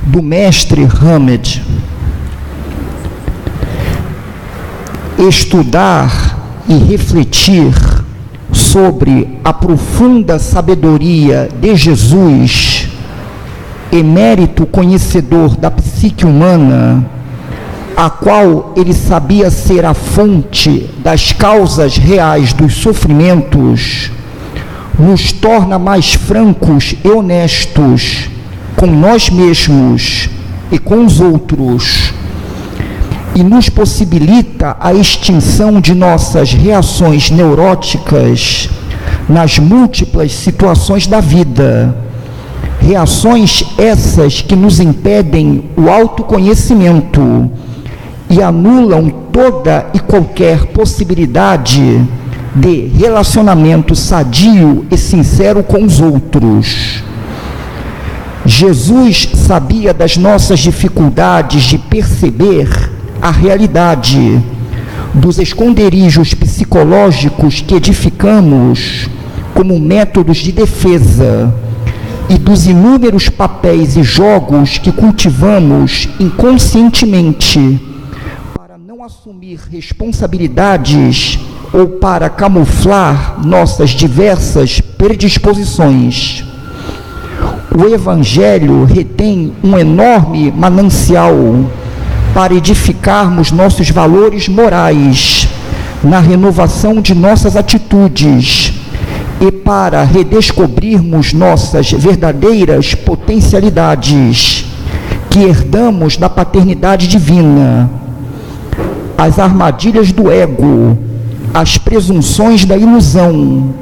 do mestre Hamed. Estudar e refletir sobre a profunda sabedoria de Jesus, emérito conhecedor da psique humana, a qual ele sabia ser a fonte das causas reais dos sofrimentos, nos torna mais francos e honestos com nós mesmos e com os outros, e nos possibilita a extinção de nossas reações neuróticas nas múltiplas situações da vida. Reações essas que nos impedem o autoconhecimento e anulam toda e qualquer possibilidade de relacionamento sadio e sincero com os outros. Jesus sabia das nossas dificuldades de perceber a realidade, dos esconderijos psicológicos que edificamos como métodos de defesa e dos inúmeros papéis e jogos que cultivamos inconscientemente para não assumir responsabilidades ou para camuflar nossas diversas predisposições. O Evangelho retém um enorme manancial para edificarmos nossos valores morais na renovação de nossas atitudes e para redescobrirmos nossas verdadeiras potencialidades que herdamos da paternidade divina. As armadilhas do ego, as presunções da ilusão,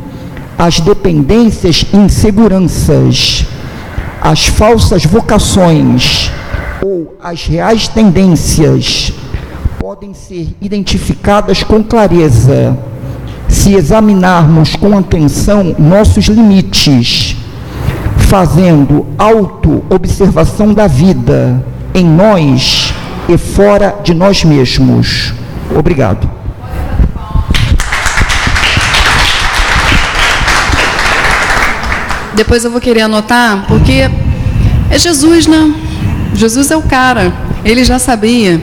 as dependências e inseguranças, as falsas vocações ou as reais tendências podem ser identificadas com clareza se examinarmos com atenção nossos limites, fazendo auto-observação da vida em nós e fora de nós mesmos. Obrigado. Depois eu vou querer anotar, porque é Jesus, né? Jesus é o cara, ele já sabia.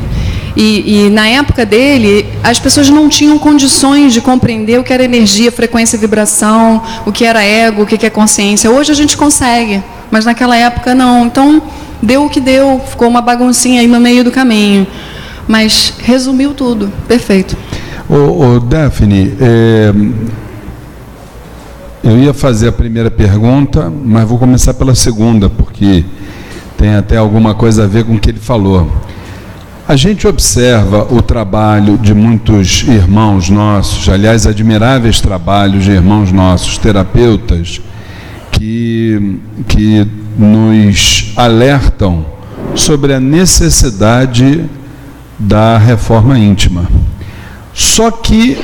E na época dele, as pessoas não tinham condições de compreender o que era energia, frequência e vibração, o que era ego, o que é consciência. Hoje a gente consegue, mas naquela época não. Então, deu o que deu, ficou uma baguncinha aí no meio do caminho. Mas resumiu tudo, perfeito. Daphne, eu ia fazer a primeira pergunta, mas vou começar pela segunda, porque tem até alguma coisa a ver com o que ele falou. A gente observa o trabalho de muitos irmãos nossos, aliás, admiráveis trabalhos de irmãos nossos, terapeutas, que nos alertam sobre a necessidade da reforma íntima. Só que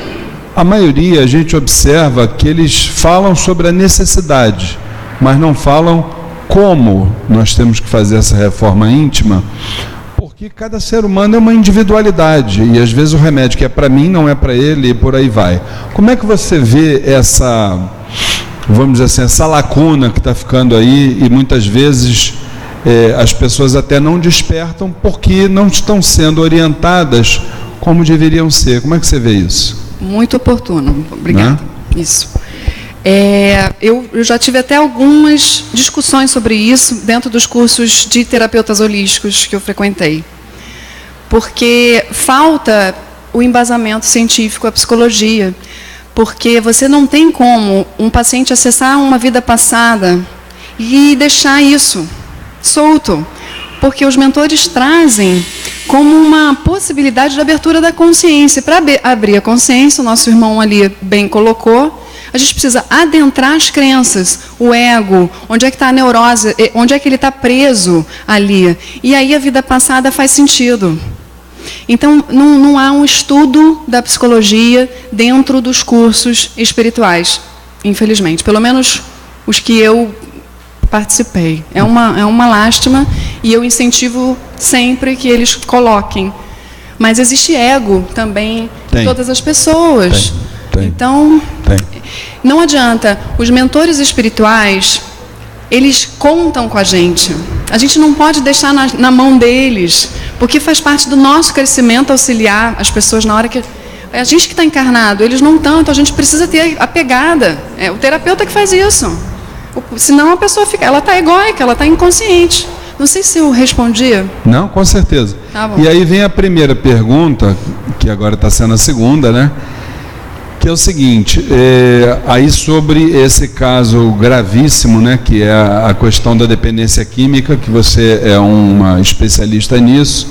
a maioria, a gente observa que eles falam sobre a necessidade, mas não falam como nós temos que fazer essa reforma íntima, porque cada ser humano é uma individualidade, e às vezes o remédio que é para mim não é para ele, e por aí vai. Como é que você vê essa, vamos dizer assim, essa lacuna que está ficando aí, e muitas vezes as pessoas até não despertam porque não estão sendo orientadas como deveriam ser? Como é que você vê isso? Muito oportuno, obrigada. Isso. Eu já tive até algumas discussões sobre isso dentro dos cursos de terapeutas holísticos que eu frequentei. Porque falta o embasamento científico, a psicologia. Porque você não tem como um paciente acessar uma vida passada e deixar isso solto. Porque os mentores trazem como uma possibilidade de abertura da consciência. Para abrir a consciência, o nosso irmão ali bem colocou, a gente precisa adentrar as crenças, o ego, onde é que está a neurose, onde é que ele está preso ali. E aí a vida passada faz sentido. Então, não há um estudo da psicologia dentro dos cursos espirituais, infelizmente. Pelo menos os que eu participei. É uma lástima e eu incentivo sempre que eles coloquem. Mas existe ego também em todas as pessoas. Então, não adianta. Os mentores espirituais, eles contam com a gente. A gente não pode deixar na mão deles, porque faz parte do nosso crescimento auxiliar as pessoas na hora que... A gente que está encarnado, eles não estão, então a gente precisa ter a pegada. É o terapeuta que faz isso. Senão a pessoa fica... Ela está egóica, ela está inconsciente. Não sei se eu respondi. Não, com certeza. Tá bom. E aí vem a primeira pergunta, que agora está sendo a segunda, né? Que é o seguinte, aí sobre esse caso gravíssimo, né, que é a questão da dependência química, que você é uma especialista nisso,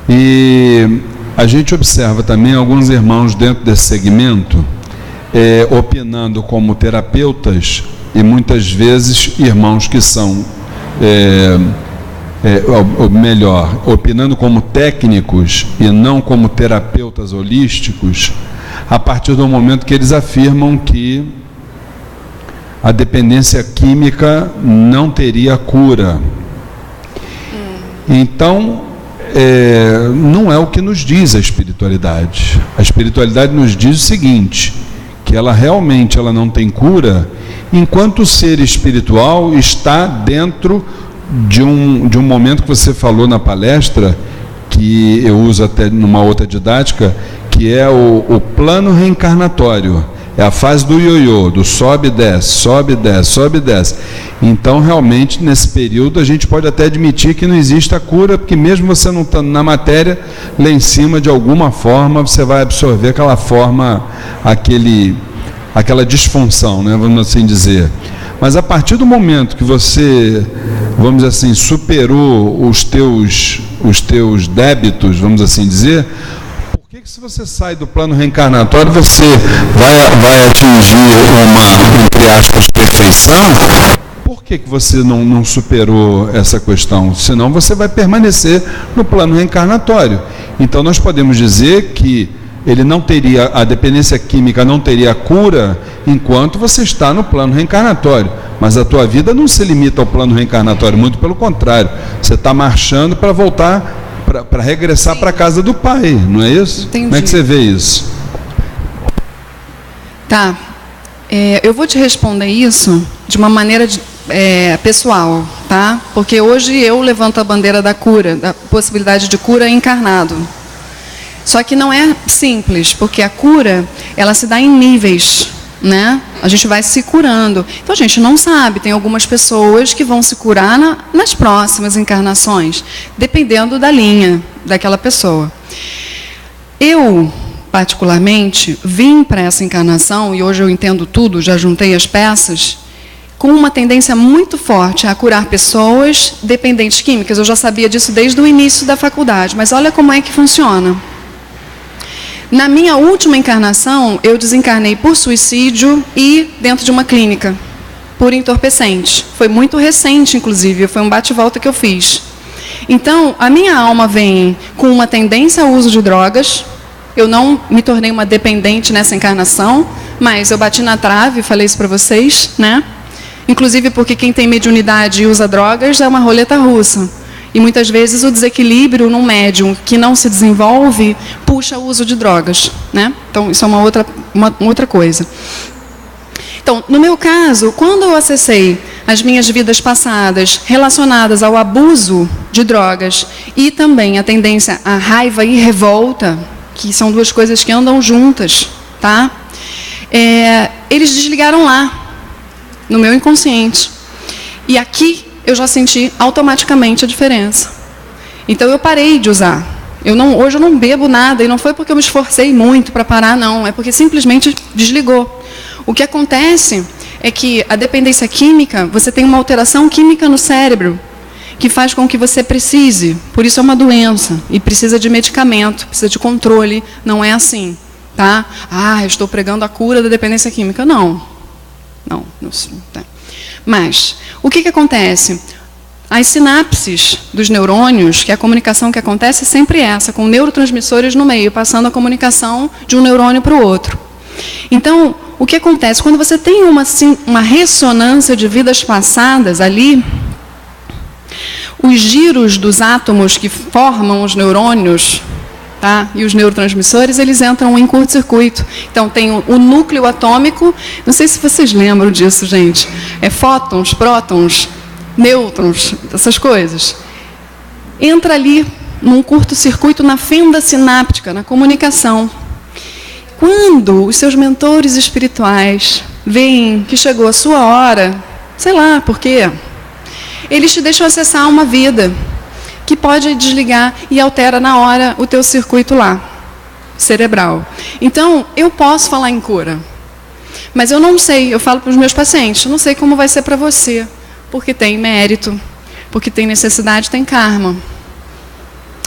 e a gente observa também alguns irmãos dentro desse segmento opinando como terapeutas, e muitas vezes irmãos que são, ou melhor, opinando como técnicos e não como terapeutas holísticos, a partir do momento que eles afirmam que a dependência química não teria cura. Então, não é o que nos diz a espiritualidade. A espiritualidade nos diz o seguinte, que ela realmente não tem cura, enquanto o ser espiritual está dentro de um momento que você falou na palestra, que eu uso até numa outra didática, que é o plano reencarnatório. É a fase do ioiô, do sobe e desce, sobe e desce, sobe e desce. Então, realmente, nesse período, a gente pode até admitir que não existe a cura, porque mesmo você não estando na matéria, lá em cima, de alguma forma, você vai absorver aquela forma, aquela disfunção, né, vamos assim dizer. Mas a partir do momento que você, vamos dizer assim, superou os teus débitos, vamos assim dizer, por que se você sai do plano reencarnatório, você vai atingir uma, entre aspas, perfeição? Por que você não superou essa questão? Senão você vai permanecer no plano reencarnatório. Então nós podemos dizer que a dependência química não teria cura enquanto você está no plano reencarnatório. Mas a tua vida não se limita ao plano reencarnatório, muito pelo contrário. Você está marchando para voltar, para regressar para a casa do Pai, não é isso? Entendi. Como é que você vê isso? Tá. Eu vou te responder isso de uma maneira pessoal, tá? Porque hoje eu levanto a bandeira da cura, da possibilidade de cura encarnado. Só que não é simples, porque a cura, ela se dá em níveis, né? A gente vai se curando. Então a gente não sabe, tem algumas pessoas que vão se curar nas próximas encarnações, dependendo da linha daquela pessoa. Eu, particularmente, vim para essa encarnação, e hoje eu entendo tudo, já juntei as peças, com uma tendência muito forte a curar pessoas dependentes químicas. Eu já sabia disso desde o início da faculdade, mas olha como é que funciona. Na minha última encarnação, eu desencarnei por suicídio e dentro de uma clínica, por entorpecente. Foi muito recente, inclusive, foi um bate-volta que eu fiz. Então, a minha alma vem com uma tendência ao uso de drogas. Eu não me tornei uma dependente nessa encarnação, mas eu bati na trave, falei isso para vocês, né? Inclusive porque quem tem mediunidade e usa drogas é uma roleta russa. E muitas vezes o desequilíbrio num médium que não se desenvolve puxa o uso de drogas, né? Então isso é uma outra coisa. Então, no meu caso, quando eu acessei as minhas vidas passadas relacionadas ao abuso de drogas e também a tendência à raiva e revolta, que são duas coisas que andam juntas, tá? Eles desligaram lá, no meu inconsciente. E aqui eu já senti automaticamente a diferença. Então eu parei de usar. Hoje eu não bebo nada, e não foi porque eu me esforcei muito para parar, não. É porque simplesmente desligou. O que acontece é que a dependência química, você tem uma alteração química no cérebro, que faz com que você precise, por isso é uma doença, e precisa de medicamento, precisa de controle, não é assim, tá? Eu estou pregando a cura da dependência química. Não, tá. Mas, o que acontece? As sinapses dos neurônios, que é a comunicação que acontece, é sempre essa, com neurotransmissores no meio, passando a comunicação de um neurônio para o outro. Então, o que acontece? Quando você tem uma ressonância de vidas passadas ali, os giros dos átomos que formam os neurônios, tá? E os neurotransmissores, eles entram em curto-circuito. Então, tem o núcleo atômico, não sei se vocês lembram disso, gente. Fótons, prótons, nêutrons, essas coisas. Entra ali num curto-circuito na fenda sináptica, na comunicação. Quando os seus mentores espirituais veem que chegou a sua hora, sei lá por quê, eles te deixam acessar uma vida que pode desligar e altera na hora o teu circuito lá, cerebral. Então, eu posso falar em cura, mas eu não sei, eu falo para os meus pacientes, eu não sei como vai ser para você, porque tem mérito, porque tem necessidade, tem karma.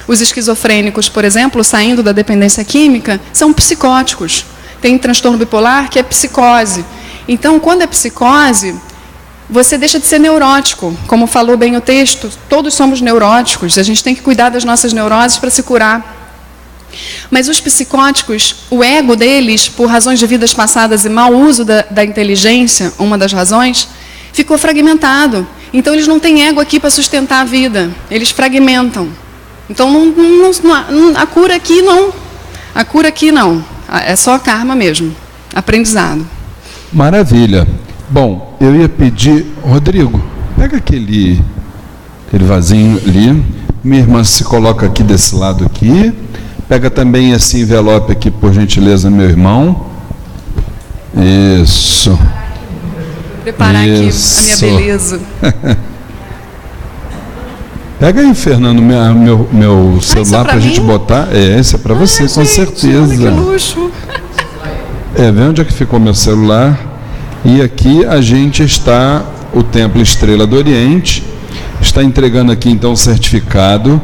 Os esquizofrênicos, por exemplo, saindo da dependência química, são psicóticos. Tem transtorno bipolar, que é psicose. Então, quando é psicose, você deixa de ser neurótico. Como falou bem o texto, todos somos neuróticos. A gente tem que cuidar das nossas neuroses para se curar. Mas os psicóticos, o ego deles, por razões de vidas passadas e mau uso da inteligência, uma das razões, ficou fragmentado. Então, eles não têm ego aqui para sustentar a vida. Eles fragmentam. Então, a cura aqui não. A cura aqui não. É só karma mesmo. Aprendizado. Maravilha. Bom, eu ia pedir... Rodrigo, pega aquele vasinho ali. Minha irmã se coloca aqui desse lado aqui. Pega também esse envelope aqui, por gentileza, meu irmão. Isso. Vou preparar Isso. aqui a minha beleza. Pega aí, Fernando, meu celular para a gente botar. Esse é para você, com certeza. Olha que luxo. Vê onde é que ficou meu celular. E aqui a gente está, o Templo Estrela do Oriente, está entregando aqui então o certificado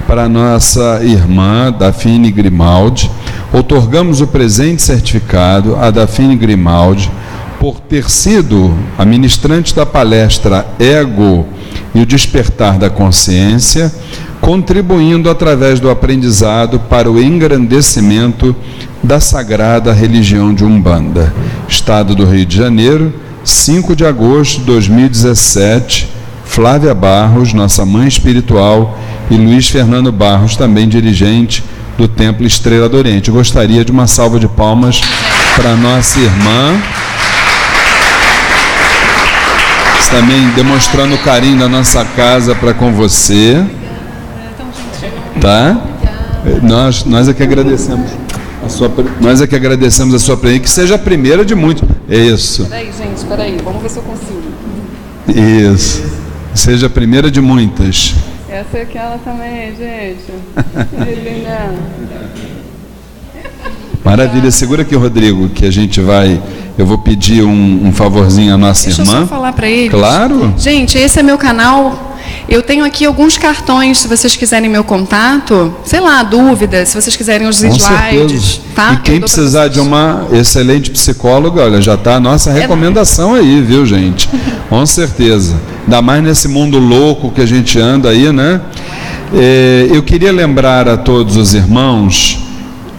para a nossa irmã Dafine Grimaldi. Outorgamos o presente certificado a Dafine Grimaldi por ter sido a ministrante da palestra Ego e o Despertar da Consciência, contribuindo através do aprendizado para o engrandecimento da sagrada religião de Umbanda. Estado do Rio de Janeiro, 5 de agosto de 2017, Flávia Barros, nossa mãe espiritual, e Luiz Fernando Barros, também dirigente do Templo Estrela do Oriente. Gostaria de uma salva de palmas para nossa irmã. Nós também demonstrando o carinho da nossa casa para com você. Tá? Nós é que agradecemos. Nós é que agradecemos a sua presença, que seja a primeira de muitos. Isso. Peraí, gente, vamos ver se eu consigo. Isso. Seja a primeira de muitas. Essa é aquela também, gente. Linda. Maravilha. Segura aqui, Rodrigo, que a gente vai... Eu vou pedir um favorzinho à nossa irmã. Deixa eu só falar para eles. Claro. Gente, esse é meu canal. Eu tenho aqui alguns cartões, se vocês quiserem meu contato, sei lá, dúvidas, se vocês quiserem os slides, tá? E quem precisar de uma excelente psicóloga, olha, já está a nossa recomendação aí, viu, gente? Com certeza. Ainda mais nesse mundo louco que a gente anda aí, né? Eu queria lembrar a todos os irmãos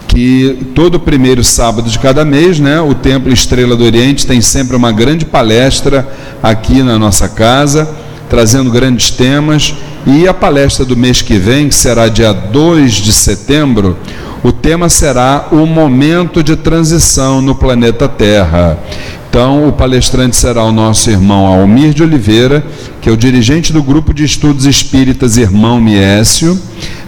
que todo primeiro sábado de cada mês, né, o Templo Estrela do Oriente tem sempre uma grande palestra aqui na nossa casa, trazendo grandes temas, e a palestra do mês que vem, que será dia 2 de setembro, o tema será o momento de transição no planeta Terra. Então, o palestrante será o nosso irmão Almir de Oliveira, que é o dirigente do Grupo de Estudos Espíritas Irmão Miécio.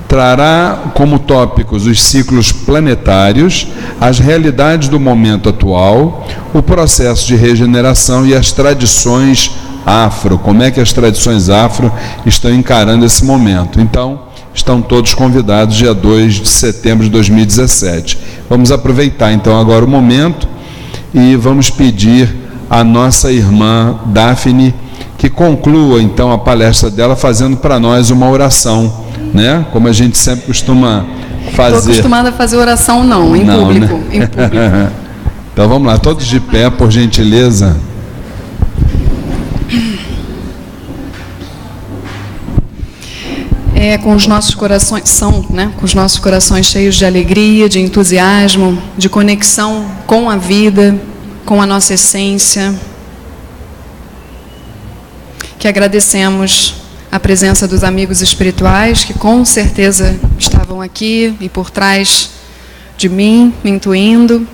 Trará como tópicos os ciclos planetários, as realidades do momento atual, o processo de regeneração e as tradições afro, como é que as tradições afro estão encarando esse momento. Então, estão todos convidados dia 2 de setembro de 2017. Vamos aproveitar então agora o momento e vamos pedir à nossa irmã Daphne que conclua então a palestra dela fazendo para nós uma oração, né? Como a gente sempre costuma fazer. Estou acostumada a fazer oração em público, né? Em público. Então vamos lá, todos de pé, por gentileza. Com os nossos corações, com os nossos corações cheios de alegria, de entusiasmo, de conexão com a vida, com a nossa essência, que agradecemos a presença dos amigos espirituais, que com certeza estavam aqui e por trás de mim, me intuindo.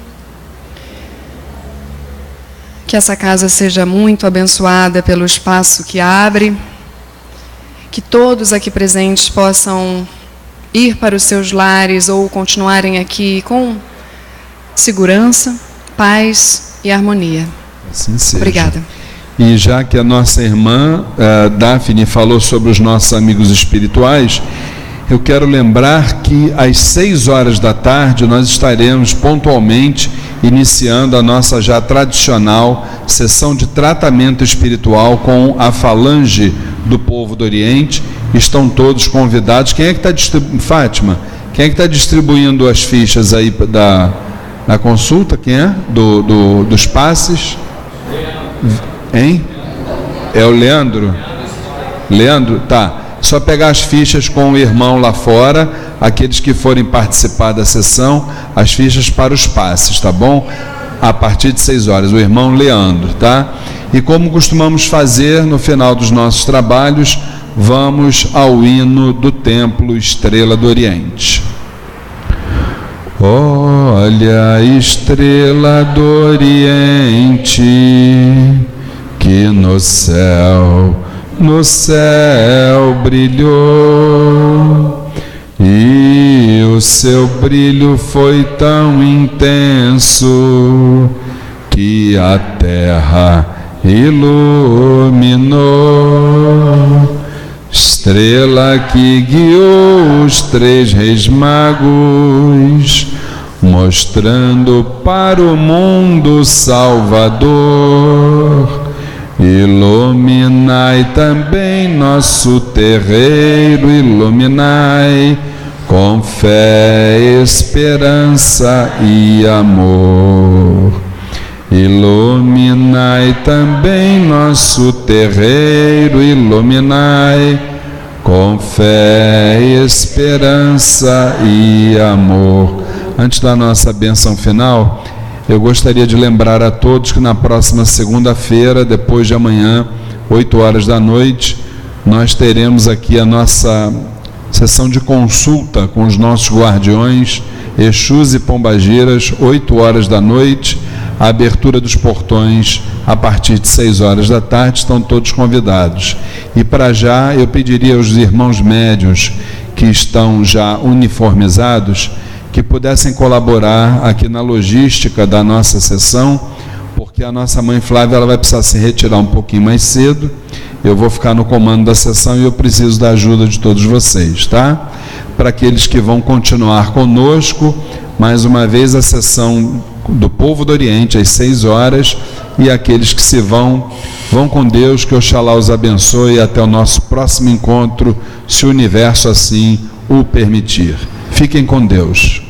Que essa casa seja muito abençoada pelo espaço que abre, que todos aqui presentes possam ir para os seus lares ou continuarem aqui com segurança, paz e harmonia. Assim seja. Obrigada. E já que a nossa irmã Daphne falou sobre os nossos amigos espirituais, eu quero lembrar que às 6 horas da tarde nós estaremos pontualmente iniciando a nossa já tradicional sessão de tratamento espiritual com a falange do povo do Oriente. Estão todos convidados. Quem é que está distribuindo? Fátima, quem é que está distribuindo as fichas aí da consulta? Quem é? Dos passes? Hein? É o Leandro? Leandro? Tá. Só pegar as fichas com o irmão lá fora, aqueles que forem participar da sessão, as fichas para os passes, tá bom? A partir de 6 horas, o irmão Leandro, tá? E como costumamos fazer no final dos nossos trabalhos, vamos ao hino do Templo Estrela do Oriente. Olha a estrela do Oriente, que no céu brilhou, e o seu brilho foi tão intenso que a terra iluminou. Estrela que guiou os 3 reis magos, mostrando para o mundo Salvador. Iluminai também nosso terreiro, iluminai com fé, esperança e amor. Iluminai também nosso terreiro, iluminai com fé, esperança e amor. Antes da nossa bênção final, eu gostaria de lembrar a todos que na próxima segunda-feira, depois de amanhã, 8 horas da noite, nós teremos aqui a nossa sessão de consulta com os nossos guardiões, Exus e Pombagiras, 8 horas da noite, a abertura dos portões a partir de 6 horas da tarde, estão todos convidados. E para já eu pediria aos irmãos médiuns que estão já uniformizados que pudessem colaborar aqui na logística da nossa sessão, porque a nossa mãe Flávia ela vai precisar se retirar um pouquinho mais cedo. Eu vou ficar no comando da sessão e eu preciso da ajuda de todos vocês, tá? Para aqueles que vão continuar conosco, mais uma vez a sessão do Povo do Oriente às 6 horas, e aqueles que se vão com Deus, que Oxalá os abençoe, até o nosso próximo encontro, se o universo assim o permitir. Fiquem com Deus.